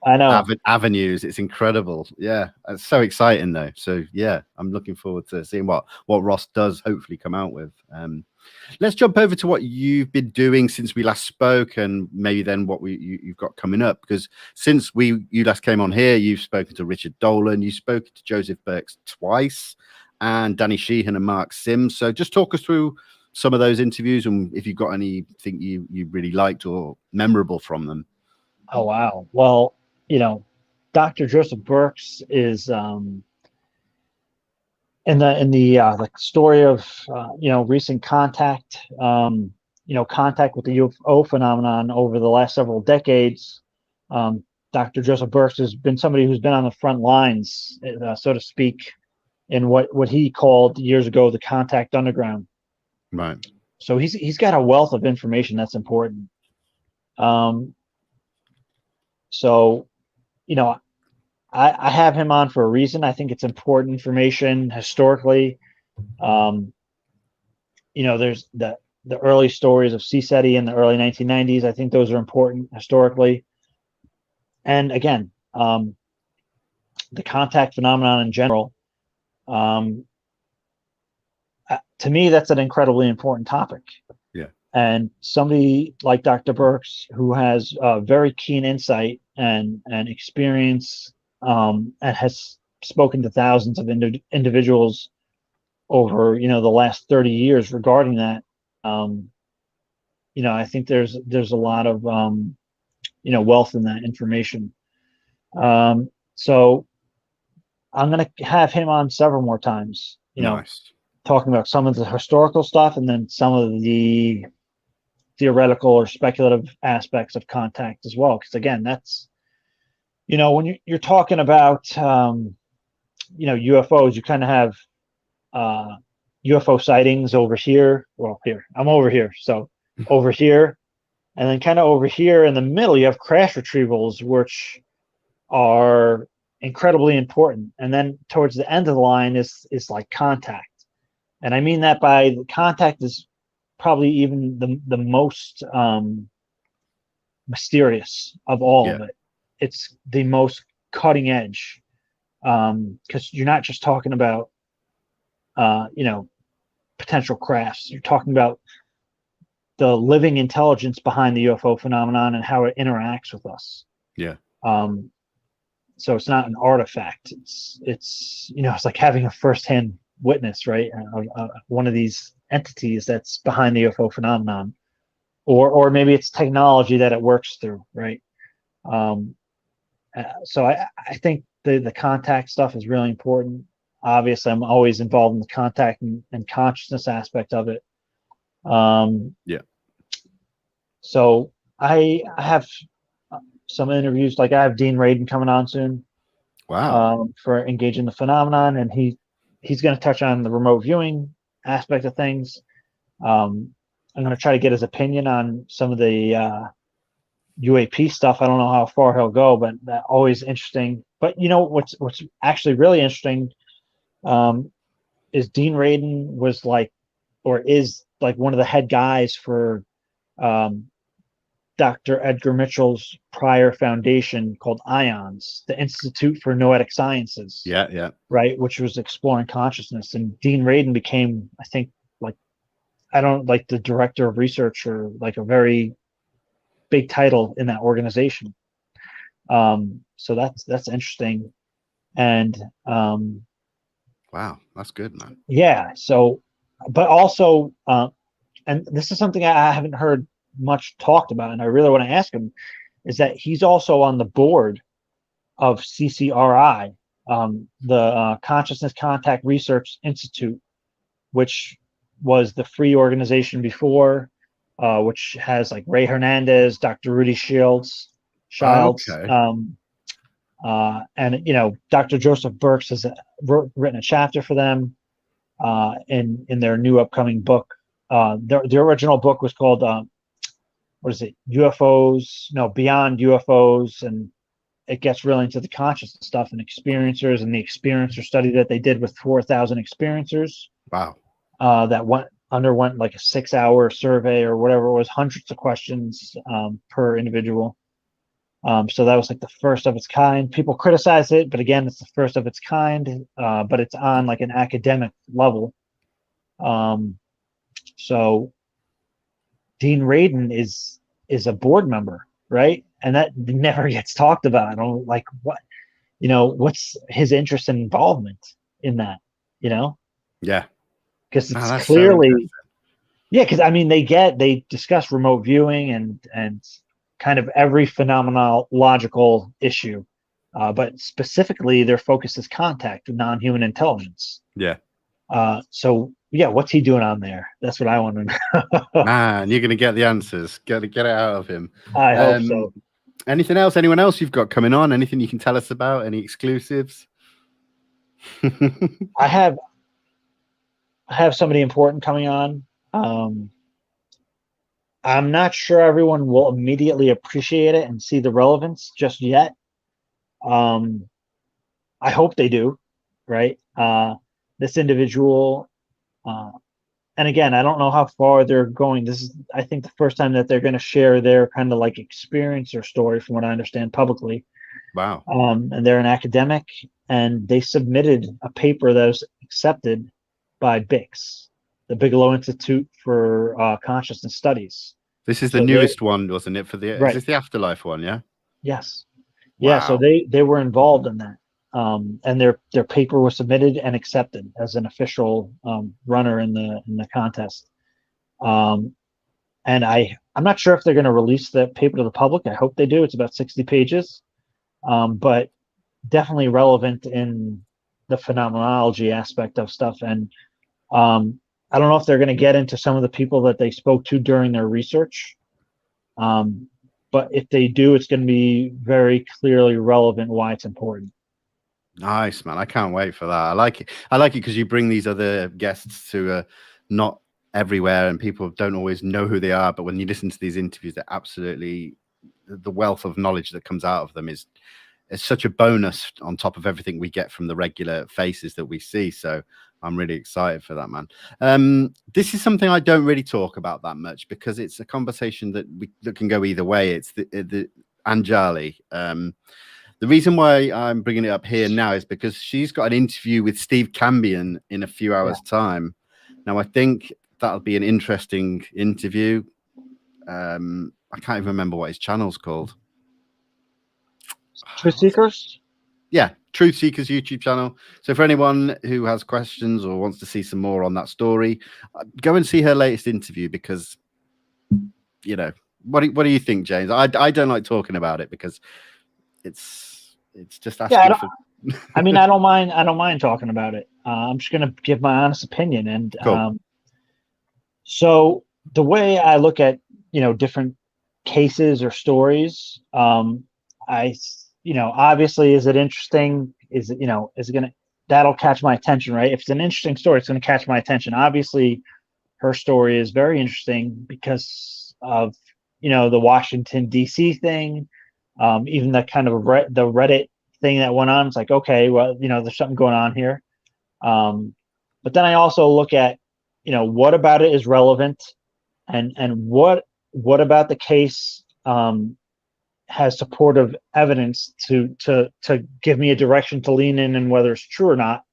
I know
avenues. It's incredible. Yeah, it's so exciting though. So yeah, I'm looking forward to seeing what Ross does hopefully come out with. Let's jump over to what you've been doing since we last spoke, and maybe then what you've got coming up, because since you last came on here, you've spoken to Richard Dolan, you've spoken to Joseph Burks twice, and Danny Sheehan and Mark Sims. So just talk us through some of those interviews, and if you've got anything you really liked or memorable from them.
Oh wow. Well, Dr. Joseph Burks is in the story of recent contact, contact with the UFO phenomenon over the last several decades. Dr. Joseph Burks has been somebody who's been on the front lines, so to speak, in what he called years ago the contact underground.
Right.
So he's got a wealth of information that's important. So, I have him on for a reason. I think it's important information historically. There's the early stories of CSETI in the early 1990s. I think those are important historically. And again, the contact phenomenon in general, to me, that's an incredibly important topic.
Yeah.
And somebody like Dr. Burks, who has very keen insight and experience, and has spoken to thousands of individuals over the last 30 years regarding that. I think there's a lot of wealth in that information. So I'm going to have him on several more times.
Nice.
Talking about some of the historical stuff, and then some of the theoretical or speculative aspects of contact as well. Because again, that's when you're talking about UFOs, you kind of have UFO sightings over here. Well, I'm over here, so over here, and then kind of over here in the middle, you have crash retrievals, which are incredibly important. And then towards the end of the line is like contact. And I mean that by the contact is probably even the most mysterious of all of it. It's the most cutting edge, because you're not just talking about potential crafts. You're talking about the living intelligence behind the UFO phenomenon and how it interacts with us.
Yeah.
So it's not an artifact. It's it's like having a firsthand witness, right? One of these entities that's behind the UFO phenomenon, or maybe it's technology that it works through, right? So I think the contact stuff is really important. Obviously, I'm always involved in the contact and consciousness aspect of it.
Yeah.
So I have some interviews, like I have Dean Radin coming on soon.
Wow.
For engaging the phenomenon, and he's going to touch on the remote viewing aspect of things. I'm going to try to get his opinion on some of the UAP stuff. I don't know how far he'll go, but that always interesting. But what's actually really interesting is Dean Radin was like, or is like, one of the head guys for Dr. Edgar Mitchell's prior foundation called IONS, the Institute for Noetic Sciences.
Yeah, yeah.
Right, which was exploring consciousness. And Dean Radin became, I think, like, I don't like the director of research, or like a very big title in that organization. So that's interesting. And
wow, that's good, man.
yeah. So, but also, and this is something I haven't heard much talked about, and I really want to ask him, is that he's also on the board of CCRI, the Consciousness Contact Research Institute, which was the free organization before, which has like Ray Hernandez, Dr. Rudy Shields,
Okay.
and Dr. Joseph Burks has written a chapter for them in their new upcoming book. The original book was called what is it? UFOs? No, Beyond UFOs, and it gets really into the consciousness stuff and experiencers, and the experiencer study that they did with 4,000 experiencers.
Wow.
That underwent like a 6-hour survey or whatever it was, hundreds of questions per individual. So that was like the first of its kind. People criticize it, but again, it's the first of its kind. But it's on like an academic level. So Dean Radin is a board member, right? And that never gets talked about. I don't like what's his interest and involvement in that,
Yeah.
because it's
That's
clearly,
so
yeah, because I mean they discuss remote viewing and kind of every phenomenological issue, but specifically their focus is contact, non-human intelligence.
Yeah.
So yeah, what's he doing on there? That's what I want to know.
Man, you're gonna get the answers. Get it out of him.
I hope so.
Anything else? Anyone else you've got coming on? Anything you can tell us about? Any exclusives?
I have somebody important coming on. I'm not sure everyone will immediately appreciate it and see the relevance just yet. I hope they do, right? This individual, and again, I don't know how far they're going. This is, I think, the first time that they're going to share their kind of like experience or story, from what I understand, publicly.
Wow.
And they're an academic, and they submitted a paper that was accepted by BICS, the Bigelow Institute for Consciousness Studies.
This is the newest one, wasn't it? Is this the Afterlife one? Yeah.
Yes.
Wow.
Yeah. So they were involved in that, and their paper was submitted and accepted as an official runner in the contest. And I'm not sure if they're going to release the paper to the public. I hope they do. It's about 60 pages, but definitely relevant in the phenomenology aspect of stuff. And I don't know if they're going to get into some of the people that they spoke to during their research. But if they do, it's going to be very clearly relevant why it's important.
Nice, man. I can't wait for that. I like it. I like it because you bring these other guests to not everywhere, and people don't always know who they are. But when you listen to these interviews, they're absolutely, the wealth of knowledge that comes out of them is such a bonus on top of everything we get from the regular faces that we see. So I'm really excited for that, man. This is something I don't really talk about that much because it's a conversation that can go either way. It's the Iandoli. The reason why I'm bringing it up here now is because she's got an interview with Steve Cambion in a few hours' time. Now, I think that'll be an interesting interview. I can't even remember what his channel's called.
Truth Seekers?
Yeah, Truth Seekers YouTube channel. So for anyone who has questions or wants to see some more on that story, go and see her latest interview, because, you know, what do you think, James? I don't like talking about it because it's just asking for.
I mean, I don't mind talking about it. I'm just gonna give my honest opinion, and
Cool.
so the way I look at, different cases or stories, obviously, is it interesting? Is it, is it gonna, that'll catch my attention, right? If it's an interesting story, it's gonna catch my attention. Obviously, her story is very interesting because of, the Washington D.C. thing, even the kind of the Reddit thing that went on. It's like, okay, well, there's something going on here. But then I also look at, what about it is relevant, and what about the case has supportive evidence to give me a direction to lean in, and whether it's true or not.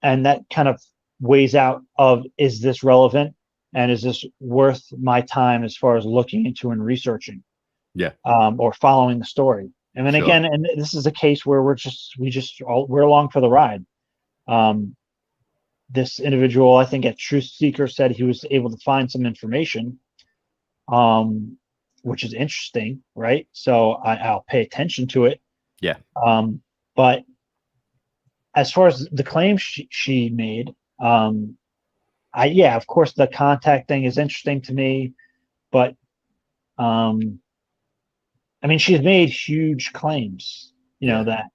And that kind of weighs out of, is this relevant, and is this worth my time as far as looking into and researching, or following the story. And then again, and this is a case where we're along for the ride. This individual, I think at Truth Seeker, said he was able to find some information, which is interesting, right? So I'll pay attention to it.
Yeah.
But as far as the claims she made, of course the contact thing is interesting to me, but I mean, she's made huge claims, that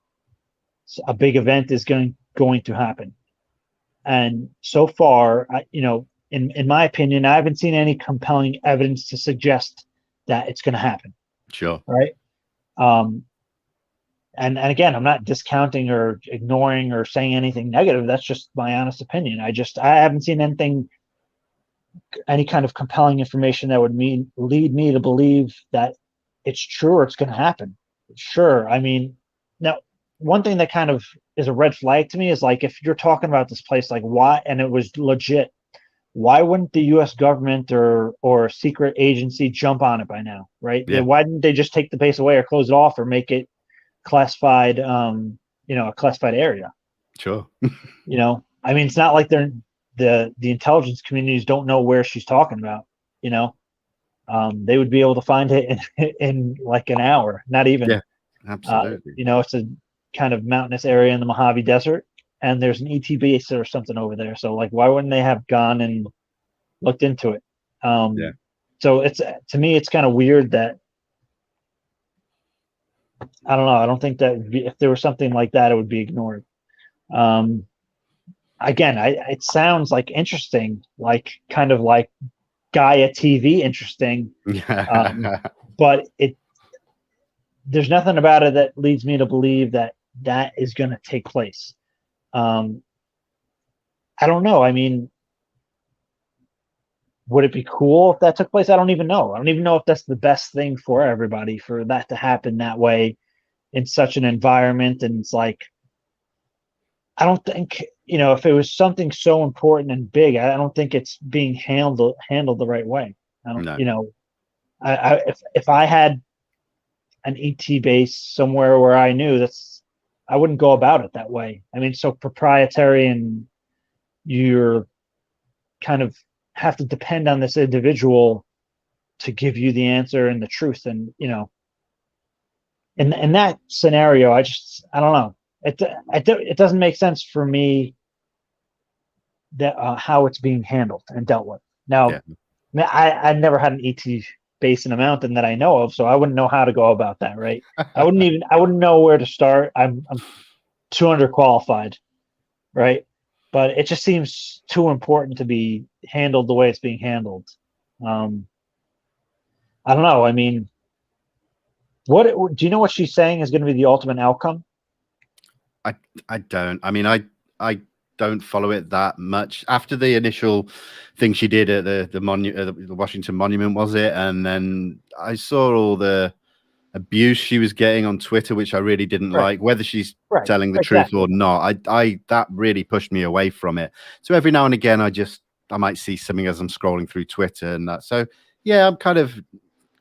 a big event is going to happen. And so far, in my opinion, I haven't seen any compelling evidence to suggest that it's going to happen.
Sure.
Right. And again, I'm not discounting or ignoring or saying anything negative. That's just my honest opinion. I haven't seen any kind of compelling information that would lead me to believe that it's true or it's going to happen. Sure. I mean, now, one thing that kind of is a red flag to me is, like, if you're talking about this place, like, why, and it was legit, why wouldn't the U.S. government or secret agency jump on it by now, right?
Yeah.
Why didn't they just take the base away or close it off or make it classified, a classified area?
Sure.
I mean, it's not like the intelligence communities don't know where she's talking about. They would be able to find it in like an hour, not even.
Yeah, absolutely.
It's a kind of mountainous area in the Mojave Desert, and there's an ET base or something over there. So, like, why wouldn't they have gone and looked into it? So to me, it's kind of weird that, I don't know. I don't think that if there was something like that, it would be ignored. Again, it sounds like interesting, like kind of like Gaia TV interesting, but there's nothing about it that leads me to believe that is going to take place. I don't know. I mean, would it be cool if that took place? I don't even know. I don't even know if that's the best thing for everybody, for that to happen that way in such an environment. And it's like, I don't think, if it was something so important and big, I don't think it's being handled the right way. I don't,
No.
If I had an ET base somewhere where I knew, I wouldn't go about it that way. I mean, so proprietary, and you're kind of have to depend on this individual to give you the answer and the truth. And, in that scenario, I don't know. It doesn't make sense for me that how it's being handled and dealt with. Now, I never had an ET base in a mountain that I know of, so I wouldn't know how to go about that, right? I wouldn't know where to start. I'm too underqualified, right? But it just seems too important to be handled the way it's being handled. I don't know. I mean, what do you know what she's saying is going to be the ultimate outcome?
I don't. I mean, I don't follow it that much. After the initial thing she did at the Washington Monument, was it? And then I saw all the abuse she was getting on Twitter, which I really didn't like. Whether she's telling the truth or not, I that really pushed me away from it. So every now and again, I I might see something as I'm scrolling through Twitter and that. So yeah, I'm kind of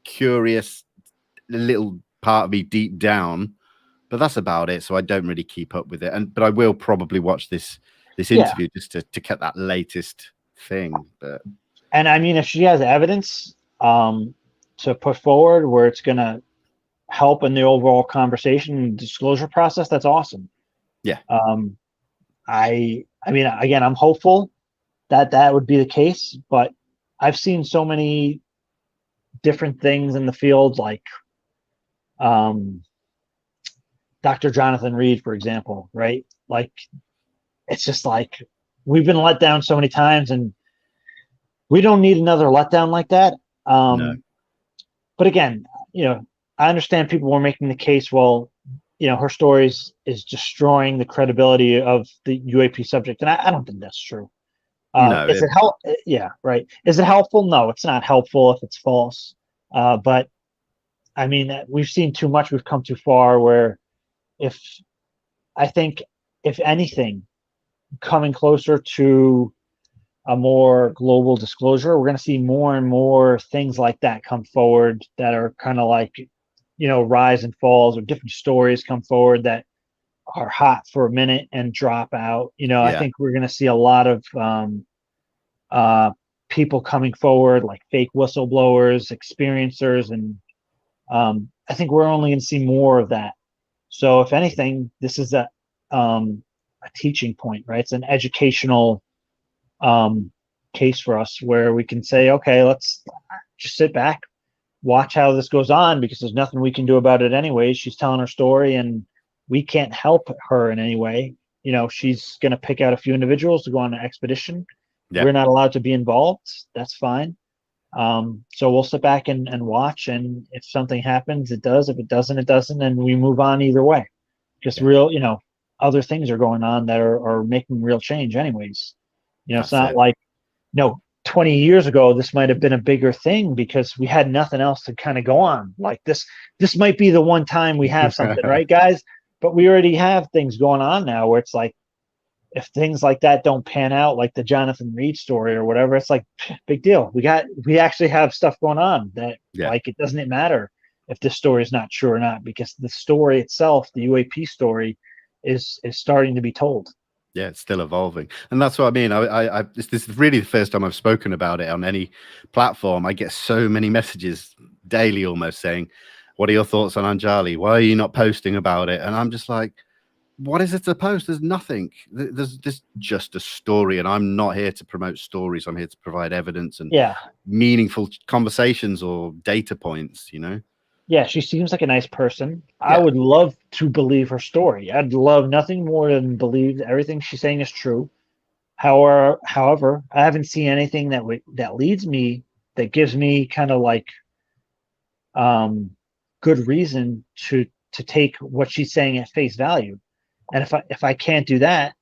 curious, a little part of me deep down, but that's about it. So I don't really keep up with it. But I will probably watch this interview just to get that latest thing. But
and I mean, if she has evidence to put forward where it's going to help in the overall conversation and disclosure process, that's awesome.
Yeah.
I mean, again, I'm hopeful that would be the case, but I've seen so many different things in the field, like Dr. Jonathan Reed, for example, right? Like, it's just like we've been let down so many times, and we don't need another letdown like that.
No.
But again, I understand people were making the case, well, her stories is destroying the credibility of the UAP subject, and I don't think that's true.
No.
Is it help? Yeah, right. Is it helpful? No, it's not helpful if it's false. But I mean, we've seen too much. We've come too far. Where I think, if anything, coming closer to a more global disclosure, we're going to see more and more things like that come forward that are kind of like, rise and falls, or different stories come forward that are hot for a minute and drop out. I think we're going to see a lot of people coming forward, like fake whistleblowers, experiencers, and I think we're only going to see more of that. So if anything, this is a teaching point, right? It's an educational case for us where we can say, okay, let's just sit back, watch how this goes on, because there's nothing we can do about it anyway. She's telling her story, and we can't help her in any way. She's going to pick out a few individuals to go on an expedition. We're not allowed to be involved. That's fine. So we'll sit back and watch, and if something happens, it does. If it doesn't, it doesn't, and we move on either way. Because other things are going on that are making real change anyways. It's not like, 20 years ago, this might have been a bigger thing because we had nothing else to kind of go on. Like this might be the one time we have something, right, guys? But we already have things going on now where it's like, if things like that don't pan out, like the Jonathan Reed story or whatever, it's like, big deal. We actually have stuff going on that, like, it doesn't matter if this story is not true or not, because the story itself, the UAP story, is starting to be told.
Yeah, it's still evolving, and that's what I mean. This is really the first time I've spoken about it on any platform. I get so many messages daily, almost saying, "What are your thoughts on Iandoli? Why are you not posting about it?" And I'm just like, what is it to post? There's nothing. There's just a story, and I'm not here to promote stories. I'm here to provide evidence and meaningful conversations or data points.
Yeah, she seems like a nice person. I would love to believe her story. I'd love nothing more than believe that everything she's saying is true. However, I haven't seen anything that leads me, that gives me kind of like good reason to take what she's saying at face value. And if I can't do that,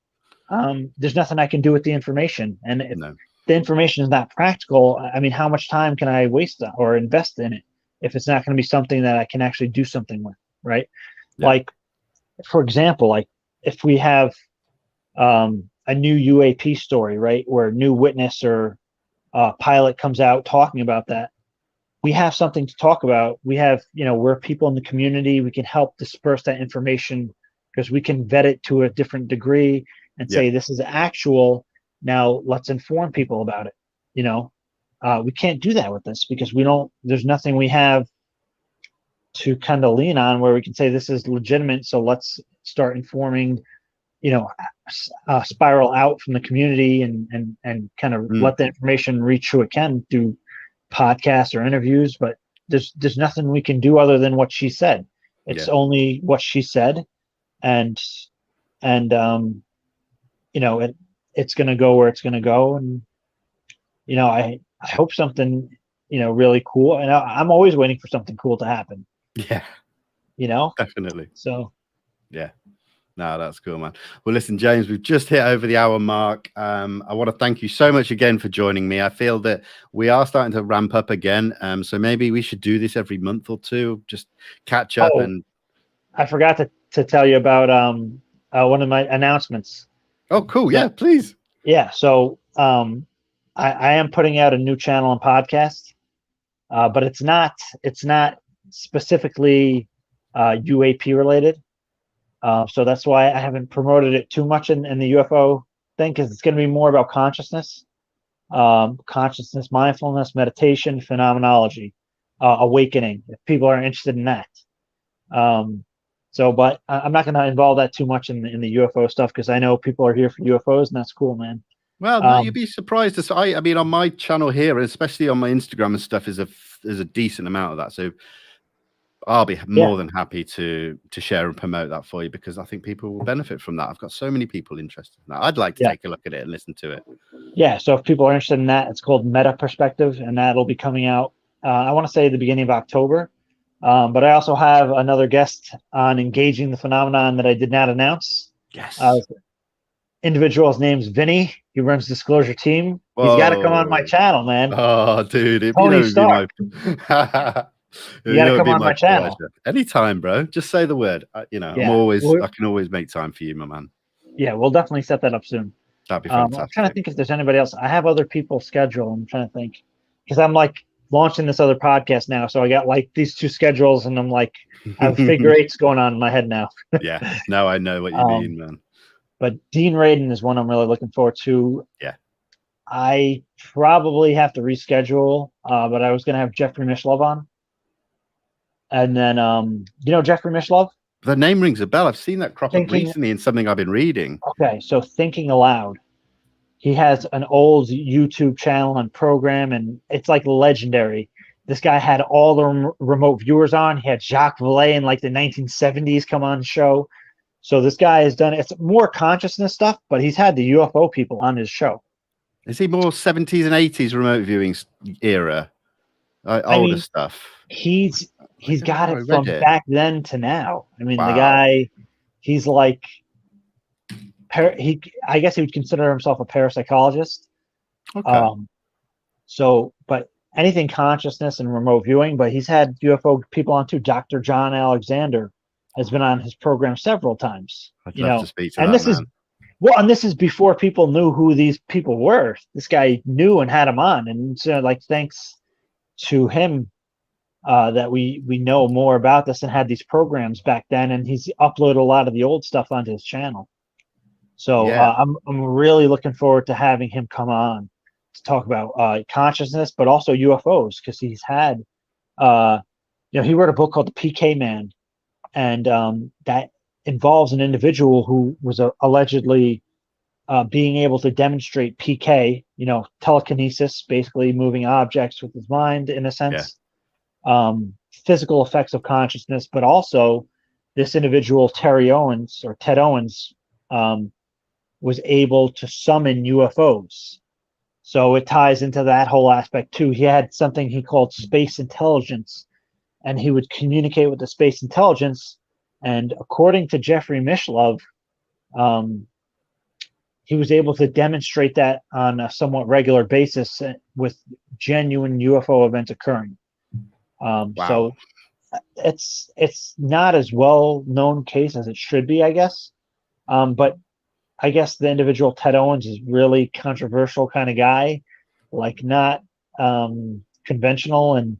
there's nothing I can do with the information. And if the information is not practical, I mean, how much time can I waste or invest in it if it's not going to be something that I can actually do something with, right? Like, for example, like if we have a new UAP story, right, where a new witness or pilot comes out talking about that, we have something to talk about. We have, we're people in the community. We can help disperse that information because we can vet it to a different degree and say, this is actual. Now let's inform people about it. We can't do that with this because there's nothing we have to kind of lean on where we can say this is legitimate. So let's start informing, spiral out from the community and kind of let the information reach who it can through podcasts or interviews. But there's nothing we can do other than what she said. It's only what she said. And it's going to go where it's going to go. And, I hope something, really cool. And I'm always waiting for something cool to happen.
Yeah. Definitely.
So.
Yeah. No, that's cool, man. Well, listen, James, we've just hit over the hour mark. I want to thank you so much again for joining me. I feel that we are starting to ramp up again. So maybe we should do this every month or two, just catch up. And
I forgot to tell you about one of my announcements.
Oh, cool. Yeah, please.
Yeah. So I am putting out a new channel and podcast, but it's not specifically UAP related. So that's why I haven't promoted it too much in the UFO thing, because it's going to be more about consciousness, mindfulness, meditation, phenomenology, awakening, if people are interested in that. But I'm not going to involve that too much in the UFO stuff, because I know people are here for UFOs, and that's cool, man.
Well, no, you'd be surprised. I mean, on my channel here, especially on my Instagram and stuff, there's a decent amount of that. So I'll be more than happy to share and promote that for you, because I think people will benefit from that. I've got so many people interested in that. I'd like to take a look at it and listen to it.
Yeah, so if people are interested in that, it's called Meta Perspective, and that'll be coming out, I want to say the beginning of October. But I also have another guest on engaging the phenomenon that I did not announce.
Yes.
Individual's name's Vinnie. He runs Disclosure Team.
Whoa.
He's got to come on my channel, man.
Oh, dude.
Tony Stark. You got to come on my channel.
Anytime, bro. Just say the word. I can always make time for you, my man.
Yeah, we'll definitely set that up soon.
That'd be fantastic.
I'm trying to think if there's anybody else. I have other people scheduled. I'm trying to think, because I'm like launching this other podcast now, so I got like these two schedules, and I'm like, I have figure eights going on in my head now.
Yeah, no, I know what you mean, man.
But Dean Radin is one I'm really looking forward to.
Yeah,
I probably have to reschedule, but I was going to have Jeffrey Mishlove on, and then Jeffrey Mishlove.
The name rings a bell. I've seen that crop up recently in something I've been reading.
Okay, so Thinking Aloud. He has an old YouTube channel and program, and it's like legendary. This guy had all the remote viewers on. He had Jacques Vallée in like the 1970s come on the show. So this guy has done, it's more consciousness stuff, but he's had the UFO people on his show.
Is he more 70s and 80s remote viewing era? Older stuff?
He's got it from back then to now. I mean, the guy, he's like, I guess he would consider himself a parapsychologist.
Okay.
But anything consciousness and remote viewing, but he's had UFO people on too. Dr. John Alexander has been on his program several times.
I'd love to speak to
and
that,
this man. And this is before people knew who these people were. This guy knew and had him on, and so thanks to him that we know more about this and had these programs back then, and he's uploaded a lot of the old stuff onto his channel. So I'm really looking forward to having him come on to talk about consciousness, but also UFOs, because he's had, he wrote a book called The PK Man, and that involves an individual who was allegedly being able to demonstrate PK, telekinesis, basically moving objects with his mind in a sense, physical effects of consciousness, but also this individual, Ted Owens, was able to summon UFOs. So it ties into that whole aspect too. He had something he called space intelligence, and he would communicate with the space intelligence. And according to Jeffrey Mishlove, he was able to demonstrate that on a somewhat regular basis with genuine UFO events occurring. So it's not as well known case as it should be, I guess. But I guess the individual Ted Owens is really controversial kind of guy, like not conventional and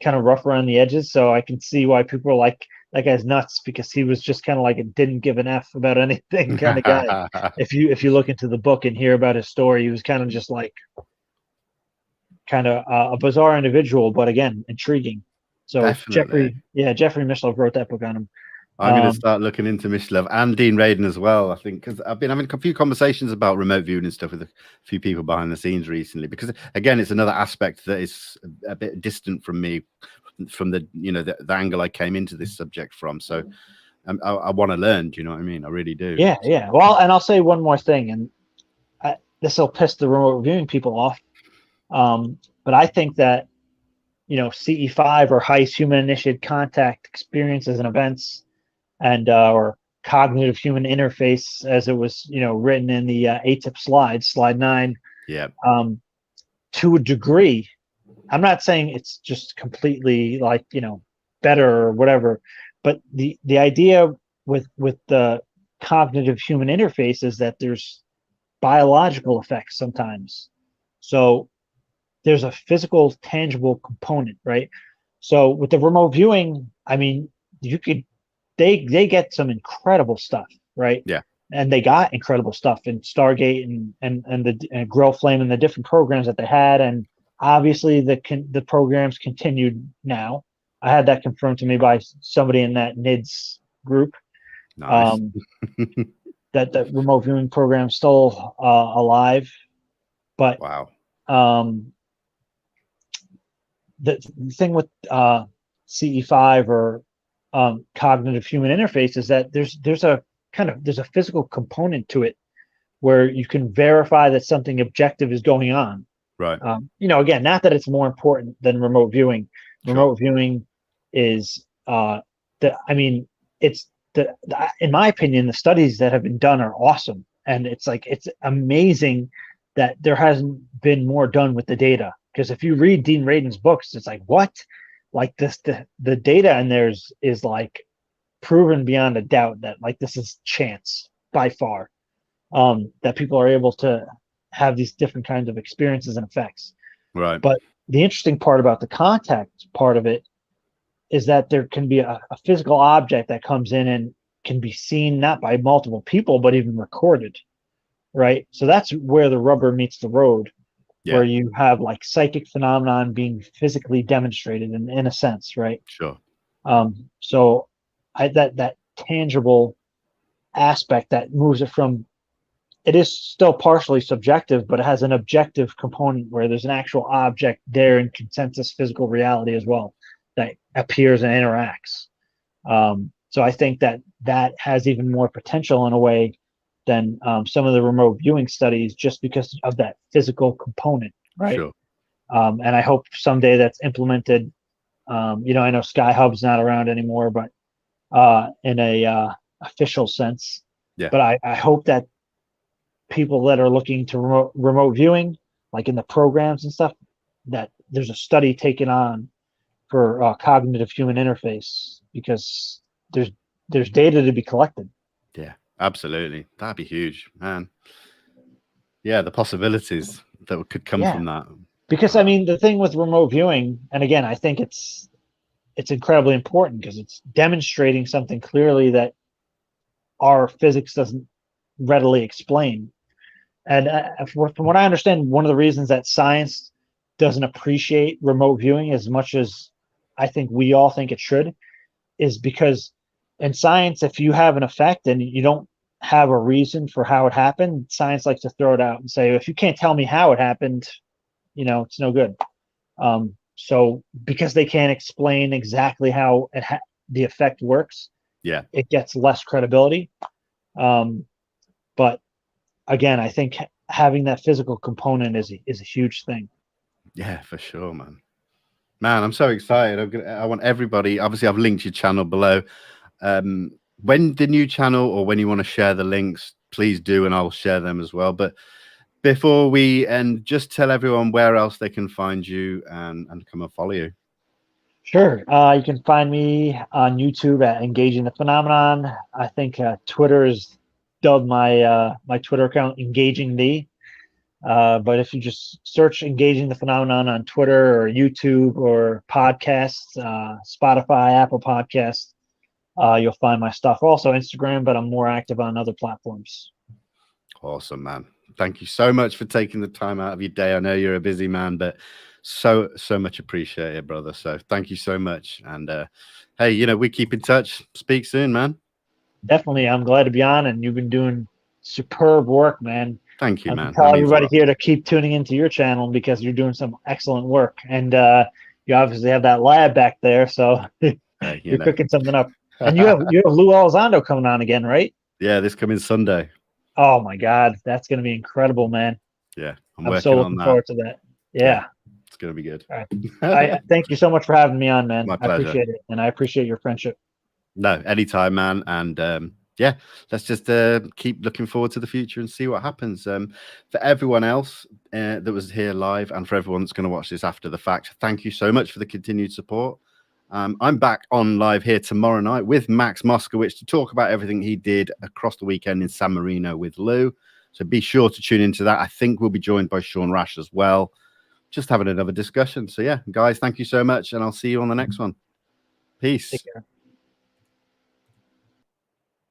kind of rough around the edges. So I can see why people are like, that guy's nuts, because he was just kind of like a didn't give an F about anything kind of guy. If you look into the book and hear about his story, he was kind of just like a bizarre individual, but again, intriguing. So Definitely. Jeffrey Mishlove wrote that book on him.
I'm going to start looking into Mishlove and Dean Radin as well, I think, because I've been having a few conversations about remote viewing and stuff with a few people behind the scenes recently, because again, it's another aspect that is a bit distant from me, from the angle I came into this subject from. So I want to learn. Do you know what I mean? I really do.
Yeah. Well, and I'll say one more thing, and this will piss the remote viewing people off. But I think that CE5 or highest human initiated contact experiences and events, and or cognitive human interface, as it was written in the ATIP slide 9.
Yeah.
To a degree, I'm not saying it's just completely better or whatever, but the idea with the cognitive human interface is that there's biological effects sometimes. So there's a physical, tangible component, right? So with the remote viewing, I mean, they get some incredible stuff, right?
Yeah.
And they got incredible stuff in Stargate and the Grill Flame and the different programs that they had, and obviously the programs continued now. I had that confirmed to me by somebody in that NIDS group.
Nice.
That the remote viewing program is still alive, but
Wow.
The thing with CE5 or cognitive human interface is that there's a physical component to it where you can verify that something objective is going on.
Right.
Again, not that it's more important than remote viewing. Remote viewing is in my opinion, the studies that have been done are awesome, and it's amazing that there hasn't been more done with the data. Because if you read Dean Radin's books, it's like, what? Like the data in there is like proven beyond a doubt that like this is chance by far. That people are able to have these different kinds of experiences and effects.
Right.
But the interesting part about the contact part of it is that there can be a physical object that comes in and can be seen not by multiple people, but even recorded. Right. So that's where the rubber meets the road, where you have like psychic phenomenon being physically demonstrated in a sense. Right.
Sure.
So that tangible aspect that moves it from, it is still partially subjective, but it has an objective component where there's an actual object there in consensus physical reality as well that appears and interacts. So I think that has even more potential in a way than some of the remote viewing studies, just because of that physical component, right?
Sure.
And I hope someday that's implemented. I know SkyHub's not around anymore, but in a official sense.
Yeah.
But I hope that people that are looking to remote viewing, like in the programs and stuff, that there's a study taken on for cognitive human interface, because there's data to be collected.
Yeah, absolutely. That'd be huge, man. Yeah, the possibilities that could come from that.
Because I mean, the thing with remote viewing, and again, I think it's incredibly important because it's demonstrating something clearly that our physics doesn't readily explain. And from what I understand, one of the reasons that science doesn't appreciate remote viewing as much as I think we all think it should is because in science, if you have an effect and you don't have a reason for how it happened, science likes to throw it out and say, if you can't tell me how it happened, it's no good. So because they can't explain exactly how the effect works, it gets less credibility. But again, I think having that physical component is a huge thing.
Yeah, for sure, man. I'm so excited. I want everybody, obviously I've linked your channel below. When the new channel, or when you want to share the links, please do, and I'll share them as well. But before we end, just tell everyone where else they can find you and come and follow you.
Sure. You can find me on YouTube at Engaging the Phenomenon. I think Twitter is dubbed my Twitter account Engaging the. But if you just search Engaging the Phenomenon on Twitter or YouTube or podcasts, Spotify, Apple Podcasts, you'll find my stuff. Also Instagram, but I'm more active on other platforms. Awesome,
man. Thank you so much for taking the time out of your day. I know you're a busy man, but so much appreciated, brother. So thank you so much. And hey, we keep in touch. Speak soon, man.
Definitely. I'm glad to be on, and you've been doing superb work, man.
Thank you, man.
Tell everybody here to keep tuning into your channel because you're doing some excellent work. And you obviously have that lab back there, so you're cooking something up. And you have Lou Elizondo coming on again, right?
Yeah, this coming Sunday.
Oh my God, that's going to be incredible, man.
Yeah,
I'm so looking forward to that. Yeah.
It's going to be good.
I thank you so much for having me on, man.
My pleasure.
I appreciate it, and I appreciate your friendship.
No, anytime, man. And yeah, let's just keep looking forward to the future and see what happens. For everyone else that was here live, and for everyone that's going to watch this after the fact, thank you so much for the continued support. I'm back on live here tomorrow night with Max Moskowitz to talk about everything he did across the weekend in San Marino with Lou. So be sure to tune into that. I think we'll be joined by Sean Rash as well, just having another discussion. So yeah, guys, thank you so much, and I'll see you on the next one. Peace.
Take care.